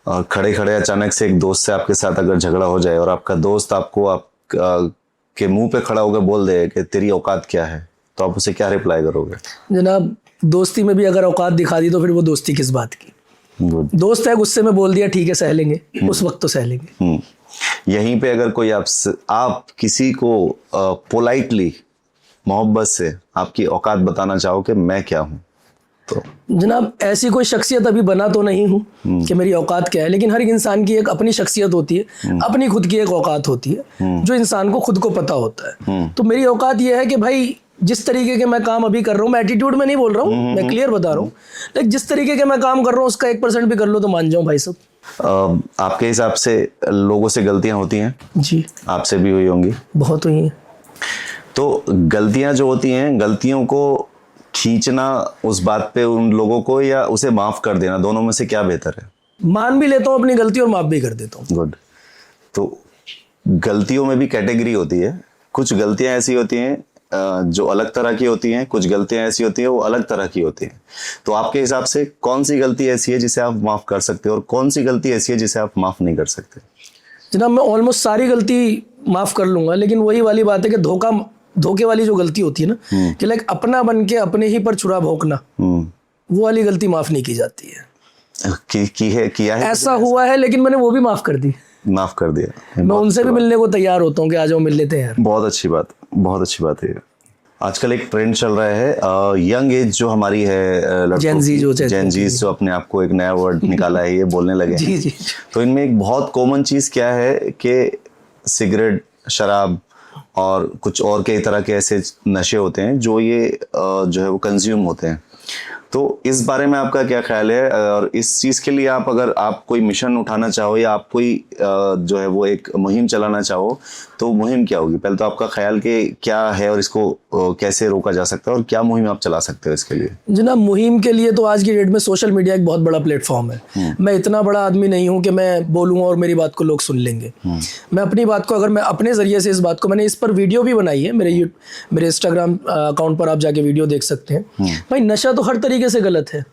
और खड़े खड़े अचानक से एक दोस्त से आपके साथ अगर झगड़ा हो जाए और आपका दोस्त आपको के मुंह पे खड़ा होकर बोल दे कि तेरी औकात क्या है, तो आप उसे क्या रिप्लाई करोगे? जनाब, दोस्ती में भी अगर औकात दिखा दी तो फिर वो दोस्ती किस बात की। गुड। दोस्त है, गुस्से में बोल दिया, ठीक है सह लेंगे, उस वक्त तो सह लेंगे। यहीं पे अगर कोई आप किसी को पोलाइटली, मोहब्बत से आपकी औकात बताना चाहो कि मैं क्या हूं, तो? जनाब, ऐसी कोई शख्सियत अभी बना तो नहीं हूँ कि मेरी औकात क्या है, लेकिन हर एक इंसान की एक अपनी शख्सियत होती है, अपनी खुद की एक औकात होती है, जो इंसान को खुद को पता होता है। तो मेरी औकात यह है कि भाई जिस तरीके के मैं काम अभी कर रहा हूँ, मैं एटीट्यूड में नहीं बोल रहा हूँ, मैं क्लियर बता रहा हूँ, लेकिन जिस तरीके के मैं काम कर रहा हूँ उसका 1% भी कर लो तो मान जाऊँ भाई साहब। आपके हिसाब से लोगों से गलतियां होती हैं? जी, आपसे भी हुई होंगी? बहुत हुई हैं। तो गलतियां जो होती हैं, गलतियों को खींचना उस बात पे उन लोगों को, या उसे माफ कर देना, दोनों में से क्या बेहतर है? मान भी लेता हूँ अपनी गलती और माफ भी कर देता हूँ। गुड। तो गलतियों में भी कैटेगरी होती है, कुछ गलतियां ऐसी होती हैं जो अलग तरह की होती हैं, कुछ गलतियां ऐसी होती हैं वो अलग तरह की होती हैं। तो आपके हिसाब से कौन सी गलती ऐसी है जिसे आप माफ कर सकते हो और कौन सी गलती ऐसी है जिसे आप माफ नहीं कर सकते? जनाब, मैं ऑलमोस्ट सारी गलती माफ कर लूंगा, लेकिन वही वाली बात है कि धोखे वाली जो गलती होती है ना, कि लाइक अपना बन के अपने ही पर छुरा भोंकना, वो वाली गलती माफ नहीं की जाती है। किया है? ऐसा हुआ है, लेकिन मैंने वो भी माफ कर दी। माफ कर दिया। मैं उनसे भी मिलने को तैयार होता हूँ कि आ जाओ मिल लेते हैं यार। बहुत अच्छी बात, बहुत अच्छी बात है। आजकल एक ट्रेंड चल रहा है, यंग एज जो हमारी है, जेनजी जो अपने आप को एक नया वर्ड निकाला है, ये बोलने लगे हैं। जी। तो इनमें एक बहुत कॉमन चीज क्या है कि सिगरेट, शराब और कुछ और कई तरह के ऐसे नशे होते हैं जो ये जो है वो कंज्यूम होते हैं। तो इस बारे में आपका क्या ख्याल है, और इस चीज के लिए अगर आप कोई मिशन उठाना चाहो या आप कोई जो है वो एक मुहिम चलाना चाहो, तो मुहिम क्या होगी? पहले तो आपका ख्याल कि क्या है और इसको कैसे रोका जा सकता है, और क्या मुहिम आप चला सकते हो इसके लिए? जनाब, मुहिम के लिए तो आज की डेट में सोशल मीडिया एक बहुत बड़ा प्लेटफॉर्म है। मैं इतना बड़ा आदमी नहीं हूँ कि मैं बोलूँगा और मेरी बात को लोग सुन लेंगे। मैं अपनी बात को, अगर मैं अपने जरिए से इस बात को, मैंने इस पर वीडियो भी बनाई है, मेरे इंस्टाग्राम अकाउंट पर आप जाके वीडियो देख सकते हैं। भाई नशा तो हर तरीके से गलत है।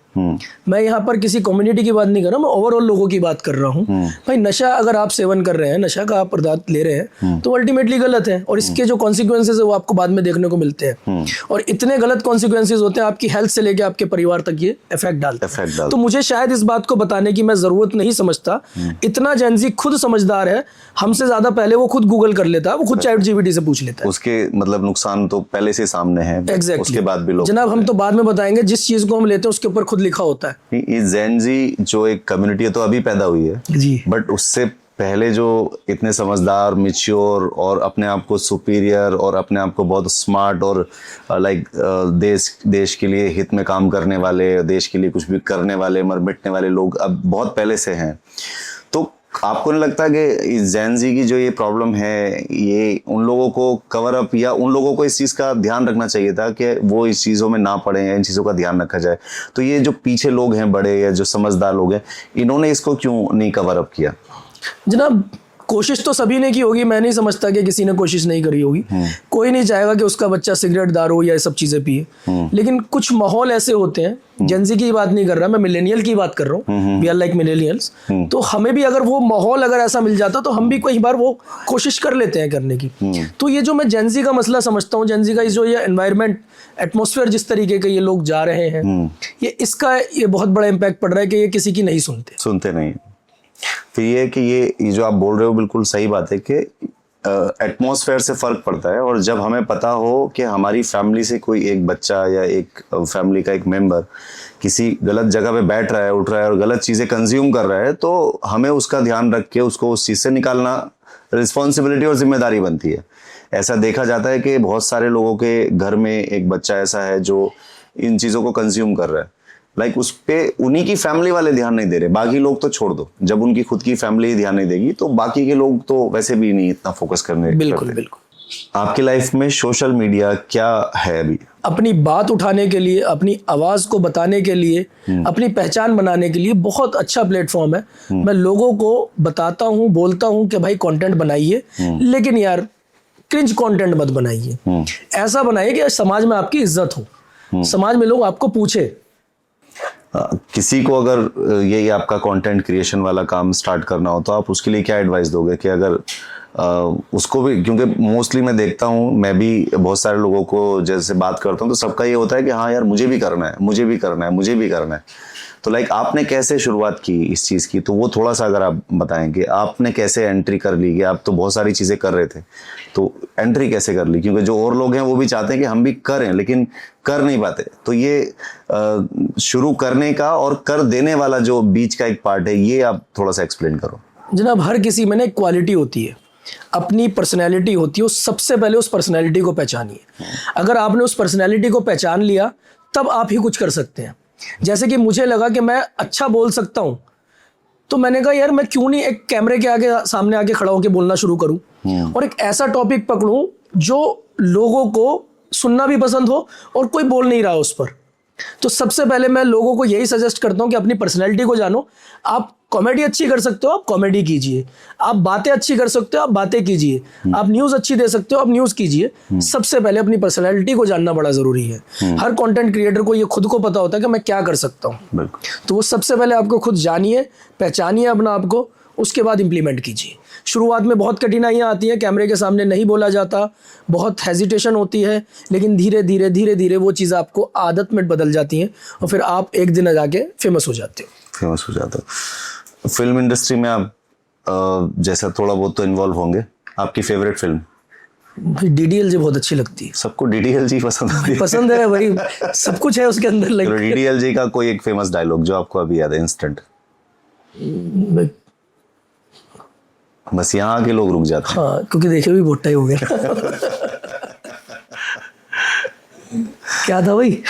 मैं यहाँ पर किसी कम्युनिटी की बात नहीं कर रहा, मैं ओवरऑल लोगों की बात कर रहा हूँ। भाई नशा अगर आप सेवन कर रहे हैं, नशा का आप पदार्थ ले रहे हैं, तो अल्टीमेटली गलत है, और इसके जो कॉन्सिक्वेंसेज है वो आपको बाद में देखने को मिलते हैं, और इतने गलत कॉन्सिक्वेंसेज होते हैं, आपकी हेल्थ से लेके आपके परिवार तक ये इफेक्ट डालते हैं। तो मुझे शायद इस बात को बताने की मैं जरूरत नहीं समझता। इतना जेनजी खुद समझदार है, हमसे ज्यादा पहले वो खुद गूगल कर लेता है, वो खुद चैट जीपीटी से पूछ लेता है। उसके मतलब नुकसान तो पहले से सामने है। Exactly. उसके बाद भी लोग, जनाब हम तो बाद में बताएंगे, जिस चीज को हम लेते हैं उसके ऊपर खुद लिखा होता है। ये जेनजी जो एक कम्युनिटी है तो अभी पैदा हुई है जी, बट उससे पहले जो इतने समझदार, मैच्योर और अपने आप को सुपीरियर और अपने आप को बहुत स्मार्ट और लाइक देश के लिए हित में काम करने वाले, देश के लिए कुछ भी करने वाले, मर मिटने वाले लोग अब बहुत पहले से हैं। तो आपको नहीं लगता कि जेनजी की जो ये प्रॉब्लम है, ये उन लोगों को कवर अप, या उन लोगों को इस चीज़ का ध्यान रखना चाहिए था कि वो इस चीज़ों में ना पड़े, या इन चीज़ों का ध्यान रखा जाए? तो ये जो पीछे लोग हैं बड़े या जो समझदार लोग हैं, इन्होंने इसको क्यों नहीं कवर अप किया? जनाब कोशिश तो सभी ने की होगी, मैं नहीं समझता कि किसी ने कोशिश नहीं करी होगी। कोई नहीं चाहेगा कि उसका बच्चा सिगरेट, दारू या ये सब चीज़ें पिए, लेकिन कुछ माहौल ऐसे होते हैं, जेंजी की बात नहीं कर रहा मैं, मिलेनियल की बात कर रहा हूँ, वी आर लाइक मिलेनियल्स। तो हमें भी अगर वो माहौल अगर ऐसा मिल जाता तो हम भी कई बार वो कोशिश कर लेते हैं करने की। तो ये जो मैं जेंजी का मसला समझता हूँ, जेंजी का जो ये एनवायरनमेंट, एटमॉस्फेयर जिस तरीके के ये लोग जा रहे हैं, ये बहुत बड़ा इम्पैक्ट पड़ रहा है कि ये किसी की नहीं सुनते नहीं। फिर ये है कि ये जो आप बोल रहे हो बिल्कुल सही बात है कि एटमॉस्फेयर से फर्क पड़ता है। और जब हमें पता हो कि हमारी फैमिली से कोई एक बच्चा या एक फैमिली का एक मेंबर किसी गलत जगह पे बैठ रहा है, उठ रहा है और गलत चीज़ें कंज्यूम कर रहा है, तो हमें उसका ध्यान रख के उसको उस चीज़ से निकालना रिस्पॉन्सिबिलिटी और जिम्मेदारी बनती है। ऐसा देखा जाता है कि बहुत सारे लोगों के घर में एक बच्चा ऐसा है जो इन चीज़ों को कंज्यूम कर रहा है, लाइक उस पे उन्हीं की फैमिली वाले ध्यान नहीं दे रहे, बाकी लोग तो छोड़ दो। जब उनकी खुद की फैमिली ध्यान नहीं देगी तो बाकी के लोग तो वैसे भी नहीं इतना फोकस करने। बिल्कुल। आपकी लाइफ में सोशल मीडिया क्या है अभी? अपनी बात उठाने के लिए, अपनी आवाज़ को बताने के लिए, अपनी पहचान बनाने के लिए बहुत अच्छा प्लेटफॉर्म है। मैं लोगों को बताता हूँ, बोलता हूँ कि भाई कंटेंट बनाइए, लेकिन यार क्रिंज कंटेंट मत बनाइए। ऐसा बनाइए कि समाज में आपकी इज्जत हो, समाज में लोग आपको पूछे। किसी को अगर यही आपका कंटेंट क्रिएशन वाला काम स्टार्ट करना हो तो आप उसके लिए क्या एडवाइस दोगे कि अगर उसको भी, क्योंकि मोस्टली मैं देखता हूँ, मैं भी बहुत सारे लोगों को जैसे बात करता हूँ तो सबका ये होता है कि हाँ यार मुझे भी करना है, मुझे भी करना है, मुझे भी करना है। तो लाइक आपने कैसे शुरुआत की इस चीज़ की, तो वो थोड़ा सा अगर आप बताएं कि आपने कैसे एंट्री कर ली, कि आप तो बहुत सारी चीज़ें कर रहे थे, तो एंट्री कैसे कर ली? क्योंकि जो और लोग हैं वो भी चाहते हैं कि हम भी करें लेकिन कर नहीं पाते। तो ये शुरू करने का और कर देने वाला जो बीच का एक पार्ट है, ये आप थोड़ा सा एक्सप्लेन करो। जनाब, हर किसी में ना एक क्वालिटी होती है, अपनी पर्सनैलिटी होती है। सबसे पहले उस पर्सनैलिटी को पहचानिए। अगर आपने उस पर्सनैलिटी को पहचान लिया तब आप ही कुछ कर सकते हैं। जैसे कि मुझे लगा कि मैं अच्छा बोल सकता हूँ, तो मैंने कहा यार मैं क्यों नहीं एक कैमरे के आगे सामने आके खड़ा होकर बोलना शुरू करूँ और एक ऐसा टॉपिक पकड़ूं जो लोगों को सुनना भी पसंद हो और कोई बोल नहीं रहा उस पर। तो सबसे पहले मैं लोगों को यही सजेस्ट करता हूं कि अपनी पर्सनैलिटी को जानो। आप कॉमेडी अच्छी कर सकते हो, आप कॉमेडी कीजिए। आप बातें अच्छी कर सकते हो, आप बातें कीजिए। आप न्यूज़ अच्छी दे सकते हो, आप न्यूज़ कीजिए। सबसे पहले अपनी पर्सनैलिटी को जानना बड़ा ज़रूरी है। हर कंटेंट क्रिएटर को ये खुद को पता होता है कि मैं क्या कर सकता हूँ। तो वो सबसे पहले आपको खुद जानिए, पहचानिए अपना आपको, उसके बाद इम्प्लीमेंट कीजिए। शुरुआत में बहुत कठिनाइयाँ आती हैं, कैमरे के सामने नहीं बोला जाता, बहुत हेजिटेशन होती है, लेकिन धीरे धीरे वो चीज़ आपको आदत में बदल जाती हैं और फिर आप एक दिन जाके फेमस हो जाते हो। फिल्म इंडस्ट्री में आप जैसा थोड़ा बहुत तो इन्वॉल्व होंगे, आपकी फेवरेट फिल्म? DDLJ बहुत अच्छी लगती है। सबको DDLJ पसंद आती है? पसंद है भाई, सब कुछ है उसके अंदर। लाइक DDLJ का कोई एक फेमस डायलॉग जो आपको अभी याद है इंस्टेंट? बस यहाँ के लोग रुक जाते हैं। हाँ, क्योंकि देखे भी बहुत टाइम हो गया। क्या था भाई?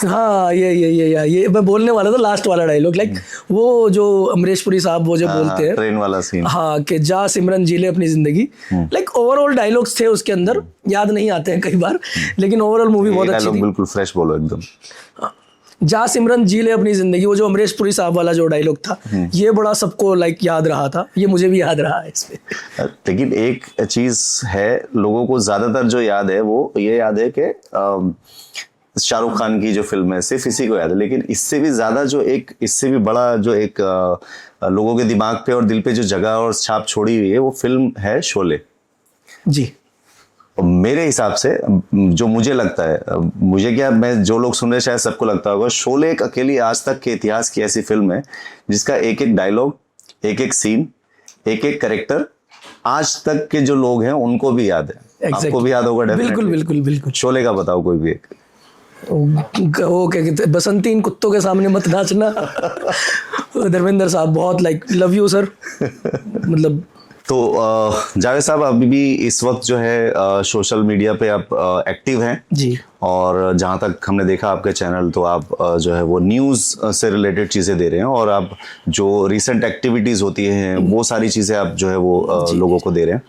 हाँ, ये मैं बोलने वाला था, लास्ट वाला डायलॉग। लाइक वो जो अमरीश पुरी साहब वो जो बोलते हैं, ट्रेन वाला सीन। हाँ, कि जा सिमरन जी ले अपनी जिंदगी। लाइक ओवरऑल डायलॉग्स थे उसके अंदर, याद नहीं आते हैं कई बार, लेकिन ओवरऑल मूवी बहुत अच्छी थी। बिल्कुल फ्रेश बोलो एकदम। जा सिमरन जी ले अपनी जिंदगी, वो जो अमरीश पुरी साहब वाला जो डायलॉग था, ये बड़ा सबको लाइक याद रहा था। ये मुझे भी याद रहा है इसमें। लेकिन एक चीज है, लोगों को ज्यादातर जो याद है वो ये याद है कि शाहरुख खान की जो फिल्म है सिर्फ इसी को याद है, लेकिन इससे भी ज्यादा जो एक, इससे भी बड़ा जो एक लोगों के दिमाग पे और दिल पे जो जगह और छाप छोड़ी हुई है, वो फिल्म है शोले। जी। मेरे हिसाब से जो मुझे लगता है, मुझे क्या, मैं जो लोग सुन रहे शायद सबको लगता होगा, शोले एक अकेली आज तक के इतिहास की ऐसी फिल्म है जिसका एक एक डायलॉग, एक एक सीन, एक एक कैरेक्टर आज तक के जो लोग हैं उनको भी याद है। Exactly. आपको भी याद होगा? बिल्कुल। शोले का बताओ कोई भी एक। वो क्या कहते, बसंती इन कुत्तों के सामने मत नाचना। धर्मेंद्र साहब बहुत लाइक लव यू सर। मतलब तो जावेद साहब, अभी भी इस वक्त जो है सोशल मीडिया पे आप एक्टिव हैं जी, और जहाँ तक हमने देखा आपके चैनल, तो आप जो है वो न्यूज़ से रिलेटेड चीज़ें दे रहे हैं और आप जो रिसेंट एक्टिविटीज़ होती हैं वो सारी चीज़ें आप जो है वो लोगों को दे रहे हैं।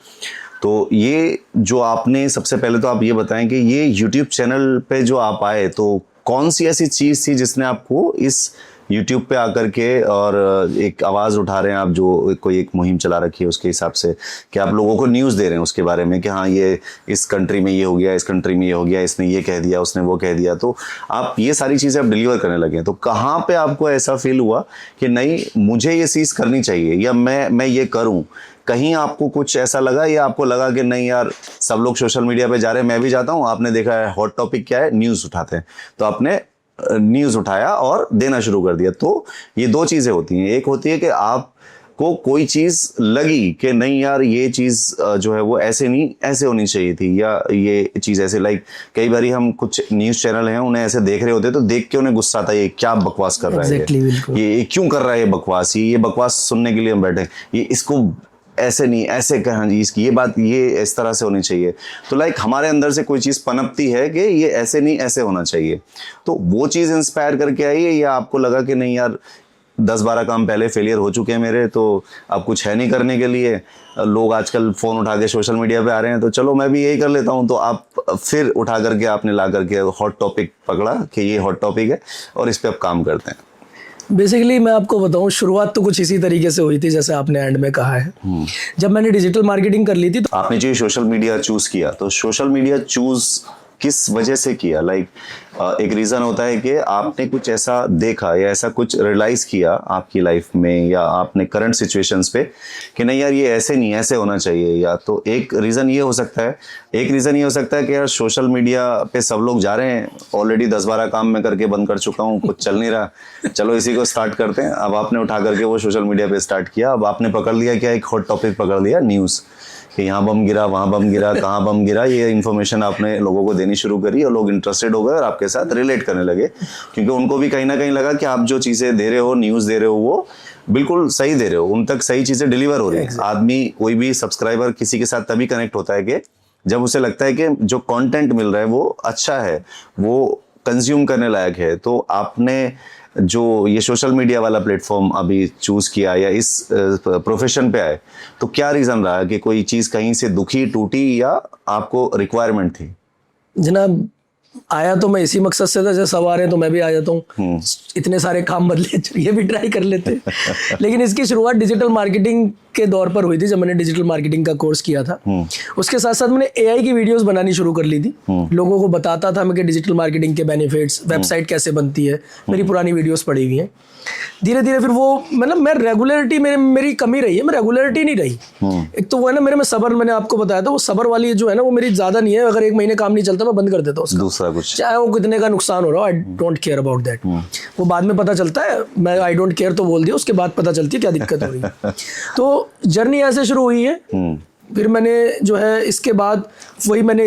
तो ये जो आपने, सबसे पहले तो आप ये बताएं कि ये यूट्यूब चैनल पे जो आप आए, तो कौन सी ऐसी चीज़ थी जिसने आपको इस यूट्यूब पे आकर के और एक आवाज़ उठा रहे हैं आप, जो कोई एक मुहिम चला रखी है उसके हिसाब से कि आप लोगों को न्यूज़ दे रहे हैं उसके बारे में कि हाँ ये इस कंट्री में ये हो गया, इस कंट्री में ये हो गया, इसने ये कह दिया, उसने वो कह दिया, तो आप ये सारी चीज़ें आप डिलीवर करने लगे। तो कहाँ पे आपको ऐसा फील हुआ कि नहीं मुझे ये चीज़ करनी चाहिए या मैं ये करूँ? कहीं आपको कुछ ऐसा लगा या आपको लगा कि नहीं यार सब लोग सोशल मीडिया पे जा रहे हैं, मैं भी जाता हूँ, आपने देखा है हॉट टॉपिक क्या है, न्यूज़ उठाते हैं, तो आपने न्यूज़ उठाया और देना शुरू कर दिया। तो ये दो चीज़ें होती हैं, एक होती है कि आपको कोई चीज़ लगी कि नहीं यार ये चीज़ जो है वो ऐसे नहीं ऐसे होनी चाहिए थी, या ये चीज़ ऐसे, लाइक कई बार हम कुछ न्यूज़ चैनल हैं उन्हें ऐसे देख रहे होते तो देख के उन्हें गुस्सा आता है ये क्या बकवास कर रहा है, ये क्यों कर रहा है ये बकवास, ये बकवास सुनने के लिए हम बैठे, ये इसको ऐसे नहीं ऐसे कहा जी, इसकी ये बात ये इस तरह से होनी चाहिए। तो लाइक हमारे अंदर से कोई चीज़ पनपती है कि ये ऐसे नहीं ऐसे होना चाहिए, तो वो चीज़ इंस्पायर करके आई है या आपको लगा कि नहीं यार 10-12 काम पहले फेलियर हो चुके हैं मेरे, तो अब कुछ है नहीं करने के लिए, लोग आजकल फ़ोन उठा के सोशल मीडिया पे आ रहे हैं तो चलो मैं भी यही कर लेता हूँ, तो आप फिर उठा करके आपने ला करके हॉट टॉपिक पकड़ा कि ये हॉट टॉपिक है और इस पर आप काम करते हैं? बेसिकली मैं आपको बताऊं, शुरुआत तो कुछ इसी तरीके से हुई थी जैसे आपने एंड में कहा है। जब मैंने डिजिटल मार्केटिंग कर ली थी तो आपने जो सोशल मीडिया चूज किया, तो सोशल मीडिया चूज किस वजह से किया? लाइक एक रीज़न होता है कि आपने कुछ ऐसा देखा या ऐसा कुछ रियलाइज किया आपकी लाइफ में या आपने करंट सिचुएशंस पे कि नहीं यार ये ऐसे नहीं ऐसे होना चाहिए, या तो एक रीज़न ये हो सकता है, एक रीज़न ये हो सकता है कि यार सोशल मीडिया पे सब लोग जा रहे हैं, ऑलरेडी 10-12 काम मैं करके बंद कर चुका हूँ, कुछ चल नहीं रहा, चलो इसी को स्टार्ट करते हैं। अब आपने उठा करके वो सोशल मीडिया पे स्टार्ट किया, अब आपने पकड़ लिया क्या, एक हॉट टॉपिक पकड़ लिया, न्यूज़, कि यहाँ बम गिरा, वहाँ बम गिरा, कहाँ बम गिरा, ये इन्फॉर्मेशन आपने लोगों को देनी शुरू करी और लोग इंटरेस्टेड हो गए और आपके साथ रिलेट करने लगे, क्योंकि उनको भी कहीं ना कहीं लगा कि आप जो चीज़ें दे रहे हो, न्यूज़ दे रहे हो, वो बिल्कुल सही दे रहे हो, उन तक सही चीज़ें डिलीवर हो रही हैं। आदमी कोई भी सब्सक्राइबर किसी के साथ तभी कनेक्ट होता है कि जब उसे लगता है कि जो कंटेंट मिल रहा है वो अच्छा है, वो कंज्यूम करने लायक है। तो आपने जो ये सोशल मीडिया वाला प्लेटफॉर्म अभी चूज़ किया या इस प्रोफेशन पे आए, तो क्या रीज़न रहा कि कोई चीज़ कहीं से दुखी टूटी या आपको रिक्वायरमेंट थी? जनाब आया तो मैं इसी मकसद से था, जैसे सब आ रहे हैं तो मैं भी आ जाता हूँ, इतने सारे काम बदले ये भी ट्राई कर लेते। लेकिन इसकी शुरुआत डिजिटल मार्केटिंग के दौर पर हुई थी, जब मैंने डिजिटल मार्केटिंग का कोर्स किया था। उसके साथ साथ मैंने एआई की वीडियोस बनानी शुरू कर ली थी, लोगों को बताता था मैं कि डिजिटल मार्केटिंग के बेनिफिट्स, वेबसाइट कैसे बनती है, मेरी पुरानी वीडियोस पड़ी हुई हैं। धीरे धीरे फिर वो मतलब मैं रेगुलरिटी मेरी कमी रही है, मैं रेगुलरिटी नहीं रही। एक तो वो है ना मेरे में सब्र, मैंने आपको बताया था वो सब्र वाली जो है ना वो मेरी ज़्यादा नहीं है, अगर 1 महीने काम नहीं चलता मैं बंद कर देता हूँ, दूसरा कुछ चाहे वो कितने का नुकसान हो रहा हो, I don't care about that. वो बाद में पता चलता है, मैं आई डोंट केयर तो बोल दिया, उसके बाद पता चलती है क्या दिक्कत हो रही है। तो जर्नी ऐसे शुरू हुई है। फिर मैंने जो है इसके बाद वही मैंने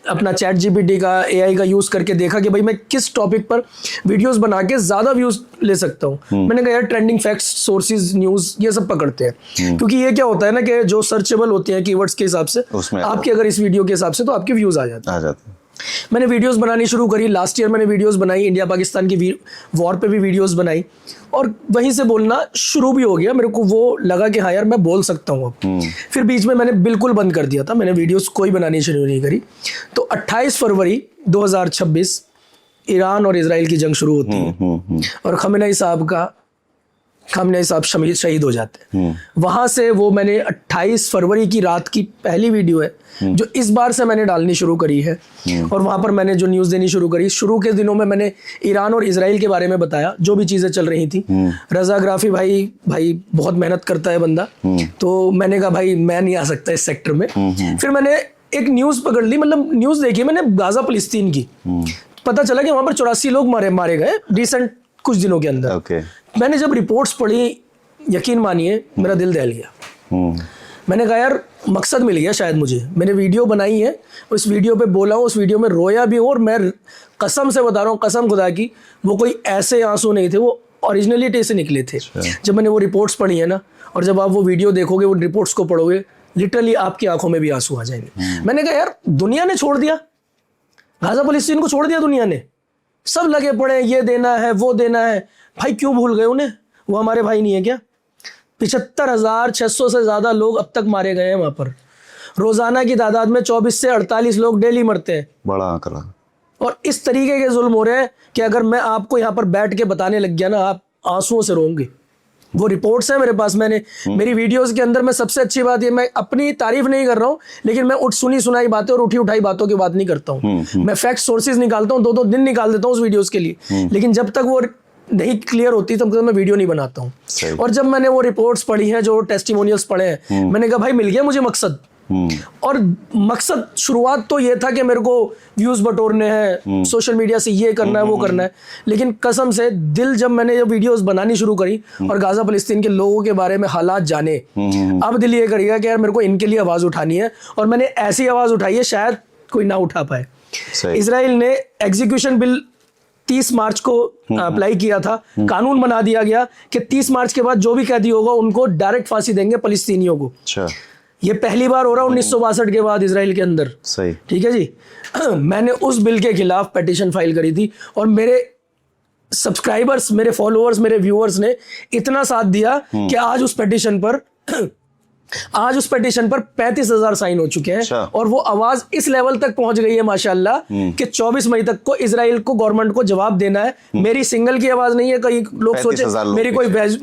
अपना चैट जीपीटी का, एआई का यूज़ करके देखा कि भाई मैं किस टॉपिक पर वीडियोस बना के ज़्यादा व्यूज़ ले सकता हूँ। मैंने कहा यार ट्रेंडिंग फैक्ट्स, सोर्सेज, न्यूज़ ये सब पकड़ते हैं, क्योंकि ये क्या होता है ना कि जो सर्चेबल होते हैं कीवर्ड्स के हिसाब से, आपके अगर इस वीडियो के हिसाब से तो आपके व्यूज़ आ जाते हैं। मैंने वीडियोस बनानी शुरू करी, लास्ट ईयर मैंने वीडियोस बनाई, इंडिया पाकिस्तान की वॉर पे भी वीडियोस बनाई, और वहीं से बोलना शुरू भी हो गया। मेरे को वो लगा कि हाँ यार मैं बोल सकता हूँ अब। फिर बीच में मैंने बिल्कुल बंद कर दिया था, मैंने वीडियोस कोई बनानी शुरू नहीं करी। तो 28 फरवरी 2026 ईरान और इजराइल की जंग शुरू होती है और खमेनी साहब शहीद हो जाते हैं। वहां से वो मैंने 28 फरवरी की रात की पहली वीडियो है जो इस बार से मैंने डालनी शुरू करी है, और वहां पर मैंने जो न्यूज़ देनी शुरू करी। शुरू के दिनों में मैंने ईरान और इजराइल के बारे में बताया, जो भी चीज़ें चल रही थी। रजा ग्राफी भाई बहुत मेहनत करता है बंदा, तो मैंने कहा भाई मैं नहीं आ सकता इस सेक्टर में। फिर मैंने एक न्यूज़ पकड़ ली, मतलब न्यूज़ देखी मैंने गाजा फलस्तीन की। पता चला कि वहां पर 84 लोग मारे गए रिसेंट कुछ दिनों के अंदर। मैंने जब रिपोर्ट्स पढ़ी, यकीन मानिए मेरा दिल दहल गया। मैंने कहा यार मकसद मिल गया शायद मुझे, मैंने वीडियो बनाई है, उस वीडियो पे बोला हूँ, उस वीडियो में रोया भी हूँ, और मैं कसम से बता रहा हूँ, कसम खुदा की, वो कोई ऐसे आंसू नहीं थे, वो ओरिजिनलिटी से निकले थे। जब मैंने वो रिपोर्ट्स पढ़ी है ना, और जब आप वो वीडियो देखोगे, वो रिपोर्ट्स को पढ़ोगे, लिटरली आपकी आंखों में भी आंसू आ जाएंगे। मैंने कहा यार दुनिया ने छोड़ दिया, गाजा फलस्तीन को छोड़ दिया दुनिया ने, सब लगे पड़े ये देना है वो देना है, भाई क्यों भूल गए उन्हें? वो हमारे भाई नहीं है क्या? 75,600 से ज़्यादा लोग अब तक मारे गए हैं वहाँ पर। रोज़ाना की तादाद में 24 से 48 लोग डेली मरते हैं। बड़ा आंकड़ा। और इस तरीके के जुल्म हो रहे हैं कि अगर मैं आपको यहाँ पर बैठ के बताने लग गया ना, आंसुओं से रोऊंगी। वो रिपोर्ट्स हैं मेरे पास। मैंने मेरी वीडियोस के अंदर, मैं सबसे अच्छी बात ये, मैं अपनी तारीफ नहीं कर रहा हूँ, लेकिन मैं सुनी सुनाई बातें और उठी उठाई बातों की बात नहीं करता हूँ। मैं फैक्ट सोर्सेज निकालता हूँ, 2-2 दिन निकाल देता हूँ उस वीडियोस के लिए, लेकिन जब तक वो नहीं क्लियर होती तब तक मैं वीडियो नहीं बनाता हूँ। और जब मैंने वो रिपोर्ट्स पढ़ी हैं, जो टेस्टिमोनियल्स पढ़े हैं, मैंने कहा भाई मिल गया मुझे मकसद। और मकसद शुरुआत तो ये था कि मेरे को व्यूज बटोरने हैं, सोशल मीडिया से ये करना है वो करना है, लेकिन कसम से दिल, जब मैंने ये वीडियोस बनानी शुरू करी और गाजा फलस्तीन के लोगों के बारे में हालात जाने, अब दिल ये करेगा कि यार मेरे को इनके लिए आवाज उठानी है, और मैंने ऐसी आवाज उठाई है शायद कोई ना उठा पाए। इजराइल ने एग्जीक्यूशन बिल 30 मार्च को अप्लाई किया था, कानून बना दिया गया कि 30 मार्च के बाद जो भी कैदी होगा उनको डायरेक्ट फांसी देंगे फलस्तीनियों को। ये पहली बार हो रहा है 1962 के बाद इजराइल के अंदर। सही, ठीक है जी। मैंने उस बिल के खिलाफ पिटीशन फाइल करी थी, और मेरे सब्सक्राइबर्स, मेरे फॉलोअर्स, मेरे व्यूअर्स ने इतना साथ दिया कि आज उस पिटीशन पर 35,000 साइन हो चुके हैं। और वो आवाज इस लेवल तक पहुंच गई है माशाल्लाह कि 24 मई तक को इजराइल को, गवर्नमेंट को जवाब देना है। मेरी सिंगल की आवाज नहीं है, कई लोग सोचे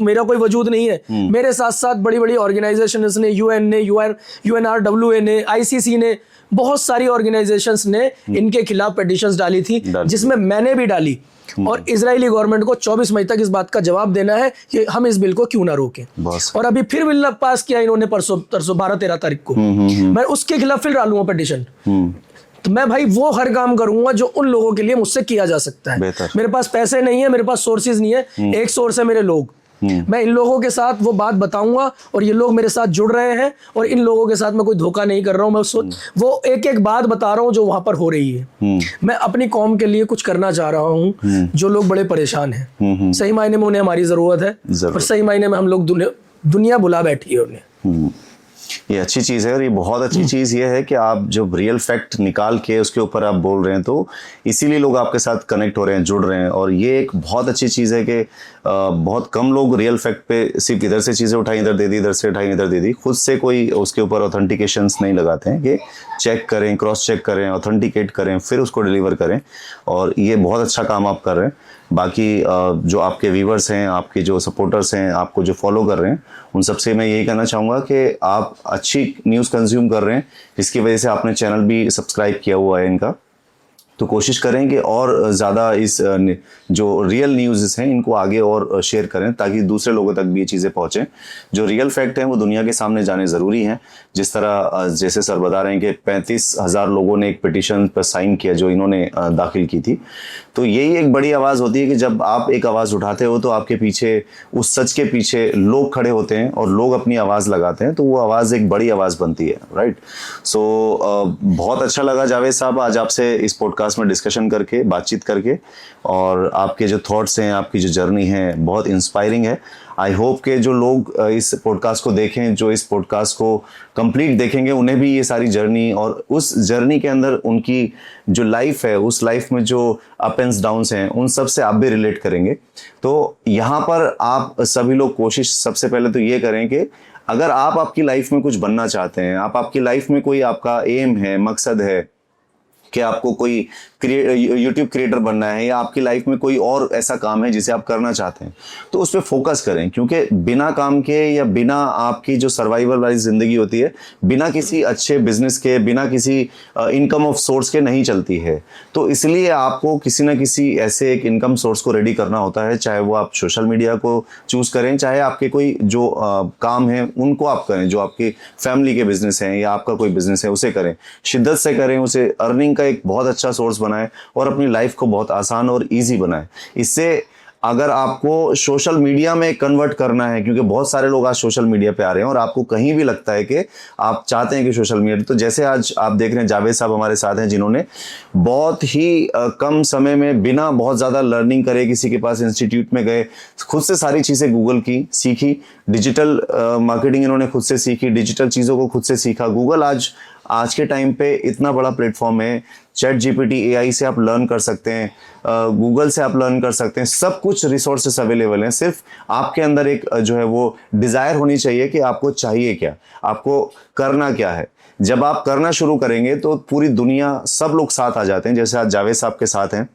मेरा कोई वजूद नहीं है। मेरे साथ साथ बड़ी बड़ी ऑर्गेनाइजेशंस ने, यूएन ने, UNRWA ने, ICC ने, बहुत सारी ऑर्गेनाइजेशंस ने इनके खिलाफ पिटीशंस डाली थी, जिसमें मैंने भी डाली। और इजरायली गवर्नमेंट को 24 मई तक इस बात का जवाब देना है कि हम इस बिल को क्यों ना रोकें। और अभी फिर बिल पास किया इन्होंने परसों 12-13 तारीख को। मैं उसके खिलाफ फिर डालूंगा पिटीशन। तो मैं भाई वो हर काम करूंगा जो उन लोगों के लिए मुझसे किया जा सकता है। मेरे पास पैसे नहीं है, मेरे पास सोर्सेज नहीं है, एक सोर्स है मेरे लोग। मैं इन लोगों के साथ वो बात बताऊंगा, और ये लोग मेरे साथ जुड़ रहे हैं, और इन लोगों के साथ मैं कोई धोखा नहीं कर रहा हूं। मैं वो एक एक बात बता रहा हूं जो वहां पर हो रही है। मैं अपनी कौम के लिए कुछ करना चाह रहा हूं, जो लोग बड़े परेशान हैं। सही मायने में उन्हें हमारी जरूरत है, और सही मायने में हम लोग दुनिया बुला बैठी है उन्हें। ये अच्छी चीज़ है, और ये बहुत अच्छी चीज़ ये है कि आप जब रियल फैक्ट निकाल के उसके ऊपर आप बोल रहे हैं, तो इसीलिए लोग आपके साथ कनेक्ट हो रहे हैं, जुड़ रहे हैं। और ये एक बहुत अच्छी चीज़ है कि बहुत कम लोग रियल फैक्ट पे सिर्फ इधर से चीज़ें उठाई इधर दे दी, इधर से उठाई इधर दे दी, खुद से कोई उसके ऊपर ऑथेंटिकेशंस नहीं लगाते हैं कि चेक करें, क्रॉस चेक करें, ऑथेंटिकेट करें, फिर उसको डिलीवर करें। और ये बहुत अच्छा काम आप कर रहे हैं। बाकी जो आपके व्यूवर्स हैं, आपके जो सपोर्टर्स हैं, आपको जो फॉलो कर रहे हैं, उन सबसे मैं यही कहना चाहूँगा कि आप अच्छी न्यूज़ कंज्यूम कर रहे हैं, जिसकी वजह से आपने चैनल भी सब्सक्राइब किया हुआ है इनका। तो कोशिश करें कि और ज़्यादा इस जो रियल न्यूज़ हैं इनको आगे और शेयर करें, ताकि दूसरे लोगों तक भी ये चीज़ें पहुँचें। जो रियल फैक्ट हैं वो दुनिया के सामने जाने ज़रूरी हैं। जिस तरह जैसे सर बता रहे हैं कि 35,000 लोगों ने एक पिटीशन पर साइन किया जो इन्होंने दाखिल की थी। तो यही एक बड़ी आवाज़ होती है कि जब आप एक आवाज़ उठाते हो तो आपके पीछे, उस सच के पीछे लोग खड़े होते हैं और लोग अपनी आवाज़ लगाते हैं, तो वो आवाज़ एक बड़ी आवाज़ बनती है। राइट। सो बहुत अच्छा लगा जावेद साहब आज आपसे इस पॉडकास्ट में डिस्कशन करके, बातचीत करके, और आपके जो थॉट्स हैं, आपकी जो जर्नी है बहुत इंस्पायरिंग है। आई होप के जो लोग इस पॉडकास्ट को देखें, जो इस पॉडकास्ट को कंप्लीट देखेंगे, उन्हें भी ये सारी जर्नी और उस जर्नी के अंदर उनकी जो लाइफ है, उस लाइफ में जो अप एंड डाउन्स हैं, उन सब से आप भी रिलेट करेंगे। तो यहाँ पर आप सभी लोग कोशिश सबसे पहले तो ये करें कि अगर आप आपकी लाइफ में कुछ बनना चाहते हैं, आप आपकी लाइफ में कोई आपका एम है, मकसद है कि आपको कोई यूट्यूब क्रिएटर बनना है, या आपकी लाइफ में कोई और ऐसा काम है जिसे आप करना चाहते हैं, तो उस पर फोकस करें। क्योंकि बिना काम के या बिना आपकी जो सर्वाइवल वाली ज़िंदगी होती है, बिना किसी अच्छे बिजनेस के, बिना किसी इनकम ऑफ सोर्स के नहीं चलती है। तो इसलिए आपको किसी ना किसी ऐसे एक इनकम सोर्स को रेडी करना होता है, चाहे वो आप सोशल मीडिया को चूज़ करें, चाहे आपके कोई जो काम है उनको आप करें, जो आपकी फैमिली के बिजनेस हैं या आपका कोई बिजनेस है उसे करें, शिद्दत से करें, उसे अर्निंग का एक बहुत अच्छा सोर्स बनाएं और अपनी लाइफ को बहुत आसान और इजी बनाएं। इससे अगर आपको सोशल मीडिया में कन्वर्ट करना है, क्योंकि बहुत सारे लोग आज सोशल मीडिया पे आ रहे हैं और आपको कहीं भी लगता है कि आप चाहते हैं कि सोशल मीडिया, तो जैसे आज आप देख रहे हैं जावेद साहब हमारे साथ हैं, जिन्होंने बहुत ही कम समय में बिना बहुत ज़्यादा लर्निंग करे, किसी के पास इंस्टीट्यूट में गए, खुद से सारी चीज़ें गूगल की सीखी, डिजिटल मार्केटिंग इन्होंने खुद से सीखी, डिजिटल चीज़ों को खुद से सीखा। गूगल आज के टाइम पे इतना बड़ा प्लेटफॉर्म है, ChatGPT AI से आप लर्न कर सकते हैं, गूगल से आप लर्न कर सकते हैं, सब कुछ रिसोर्सेस अवेलेबल हैं। सिर्फ आपके अंदर एक जो है वो डिज़ायर होनी चाहिए कि आपको चाहिए क्या, आपको करना क्या है। जब आप करना शुरू करेंगे तो पूरी दुनिया, सब लोग साथ आ जाते हैं। जैसे आज जावेद साहब के साथ हैं,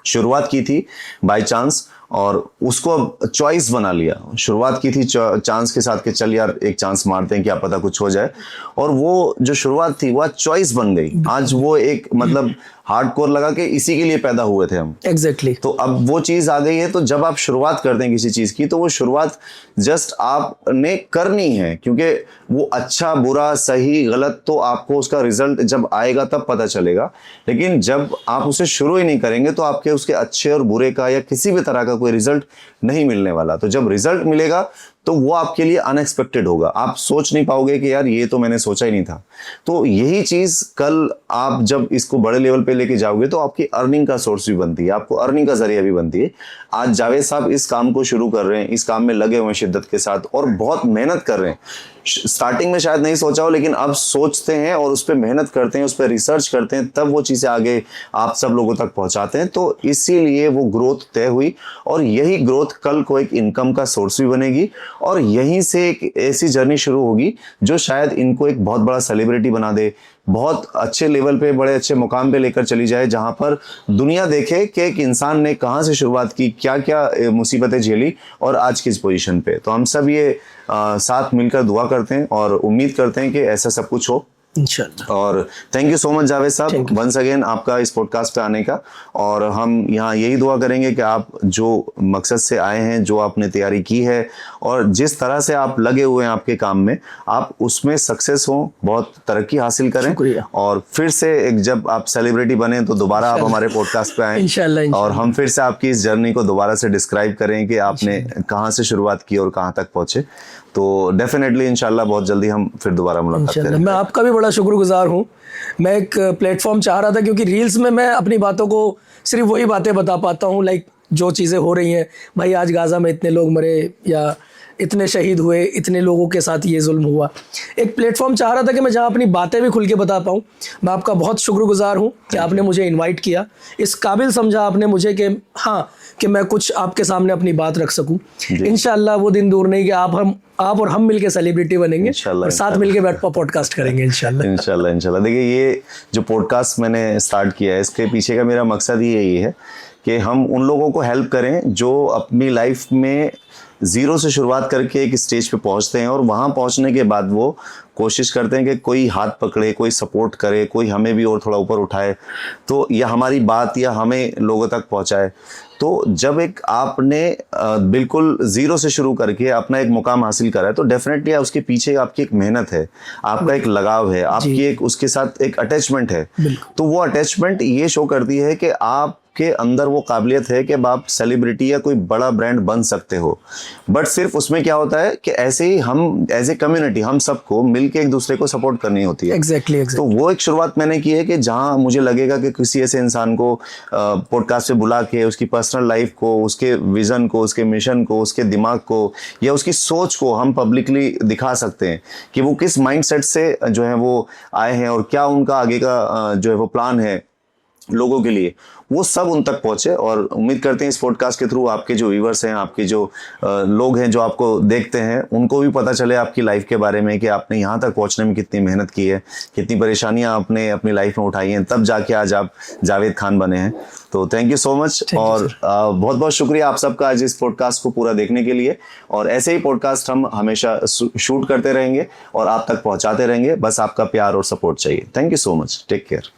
शुरुआत की थी बाय चांस और उसको अब चॉइस बना लिया। शुरुआत की थी चांस के साथ कि चल यार एक चांस मारते हैं, क्या पता कुछ हो जाए, और वो जो शुरुआत थी वो चॉइस बन गई। आज वो एक मतलब हार्डकोर लगा कि इसी के लिए पैदा हुए थे हम। एग्जैक्टली। तो अब वो चीज आ गई है। तो जब आप शुरुआत करते हैं किसी चीज की, तो वो शुरुआत जस्ट आपने करनी है, क्योंकि वो अच्छा बुरा सही गलत तो आपको उसका रिजल्ट जब आएगा तब पता चलेगा। लेकिन जब आप उसे शुरू ही नहीं करेंगे तो आपके उसके अच्छे और बुरे का या किसी भी तरह का कोई रिजल्ट नहीं मिलने वाला। तो जब रिजल्ट मिलेगा तो वो आपके लिए अनएक्सपेक्टेड होगा। आप सोच नहीं पाओगे कि यार ये तो मैंने सोचा ही नहीं था। तो यही चीज कल आप जब इसको बड़े लेवल पे लेके जाओगे तो आपकी अर्निंग का सोर्स भी बनती है, आपको अर्निंग का जरिया भी बनती है। आज जावेद साहब इस काम को शुरू कर रहे हैं, इस काम में लगे हुए हैं शिद्दत के साथ और बहुत मेहनत कर रहे हैं। स्टार्टिंग में शायद नहीं सोचा हो, लेकिन अब सोचते हैं और उस पर मेहनत करते हैं, उस पर रिसर्च करते हैं, तब वो चीज़ें आगे आप सब लोगों तक पहुंचाते हैं। तो इसीलिए वो ग्रोथ तय हुई और यही ग्रोथ कल को एक इनकम का सोर्स भी बनेगी और यहीं से एक ऐसी जर्नी शुरू होगी जो शायद इनको एक बहुत बड़ा सेलिब्रिटी बना दे, बहुत अच्छे लेवल पे बड़े अच्छे मुकाम पे लेकर चली जाए, जहां पर दुनिया देखे कि एक इंसान ने कहां से शुरुआत की, क्या क्या मुसीबतें झेली और आज किस पोजीशन पे। तो हम सब ये साथ मिलकर दुआ करते हैं और उम्मीद करते हैं कि ऐसा सब कुछ हो इंशाल्लाह। और thank you so much Javed साहब वंस अगेन आपका इस पॉडकास्ट पे आने का। और हम यहाँ यही दुआ करेंगे कि आप जो मकसद से आए हैं, जो आपने तैयारी की है और जिस तरह से आप लगे हुए हैं आपके काम में, आप उसमें सक्सेस हो, बहुत तरक्की हासिल करें और फिर से एक जब आप सेलिब्रिटी बने तो दोबारा आप हमारे पॉडकास्ट पे आएं इंशाल्लाह। और हम फिर से आपकी इस जर्नी को दोबारा से डिस्क्राइब करें कि आपने कहाँ से शुरुआत की और कहाँ तक पहुंचे। तो डेफिनेटली इंशाल्लाह बहुत जल्दी हम फिर दोबारा मुलाकात करेंगे। मैं आपका भी बड़ा शुक्रगुजार हूँ। मैं एक प्लेटफॉर्म चाह रहा था, क्योंकि रील्स में मैं अपनी बातों को सिर्फ वही बातें बता पाता हूँ, लाइक जो चीज़ें हो रही हैं, भाई आज गाज़ा में इतने लोग मरे या इतने शहीद हुए, इतने लोगों के साथ ये जुल्म हुआ। एक प्लेटफॉर्म चाह रहा था कि मैं जहाँ अपनी बातें भी खुल के बता पाऊँ। मैं आपका बहुत शुक्रगुजार हूँ कि आपने मुझे इनवाइट किया, इस काबिल समझा आपने मुझे कि हाँ कि मैं कुछ आपके सामने अपनी बात रख सकूँ। इंशाल्लाह वो दिन दूर नहीं कि आप और हम मिलके सेलिब्रिटी बनेंगे और साथ मिलके बैठ पॉडकास्ट करेंगे इंशाल्लाह। इंशाल्लाह। देखिए ये जो पॉडकास्ट मैंने स्टार्ट किया है, इसके पीछे का मेरा मकसद ही यही है कि हम उन लोगों को हेल्प करें जो अपनी लाइफ में ज़ीरो से शुरुआत करके एक स्टेज पे पहुंचते हैं और वहां पहुंचने के बाद वो कोशिश करते हैं कि कोई हाथ पकड़े, कोई सपोर्ट करे, कोई हमें भी और थोड़ा ऊपर उठाए, तो या हमारी बात या हमें लोगों तक पहुंचाए। तो जब एक आपने बिल्कुल ज़ीरो से शुरू करके अपना एक मुकाम हासिल करा है, तो डेफिनेटली उसके पीछे आपकी एक मेहनत है, आपका एक लगाव है, आपकी एक उसके साथ एक अटैचमेंट है। तो वो अटैचमेंट ये शो करती है कि आप के अंदर वो काबिलियत है कि आप सेलिब्रिटी या कोई बड़ा ब्रांड बन सकते हो। बट सिर्फ उसमें क्या होता है कि ऐसे ही हम एज ए कम्युनिटी हम सबको मिलके एक दूसरे को सपोर्ट करनी होती है। एग्जैक्टली। तो वो एक शुरुआत मैंने की है कि जहां मुझे लगेगा कि किसी ऐसे इंसान को पॉडकास्ट पे बुला के उसकी पर्सनल लाइफ को, उसके विजन को, उसके मिशन को, उसके दिमाग को या उसकी सोच को हम पब्लिकली दिखा सकते हैं कि वो किस माइंडसेट से जो है वो आए हैं और क्या उनका आगे का जो है वो प्लान है लोगों के लिए, वो सब उन तक पहुंचे। और उम्मीद करते हैं इस पॉडकास्ट के थ्रू आपके जो व्यूअर्स हैं, आपके जो लोग हैं जो आपको देखते हैं, उनको भी पता चले आपकी लाइफ के बारे में कि आपने यहाँ तक पहुंचने में कितनी मेहनत की है, कितनी परेशानियां आपने अपनी लाइफ में उठाई हैं, तब जाके आज आप जावेद खान बने हैं। तो थैंक यू सो मच और बहुत बहुत शुक्रिया आप सबका आज इस पॉडकास्ट को पूरा देखने के लिए। और ऐसे ही पॉडकास्ट हम हमेशा शूट करते रहेंगे और आप तक पहुँचाते रहेंगे, बस आपका प्यार और सपोर्ट चाहिए। Thank you so much, take care.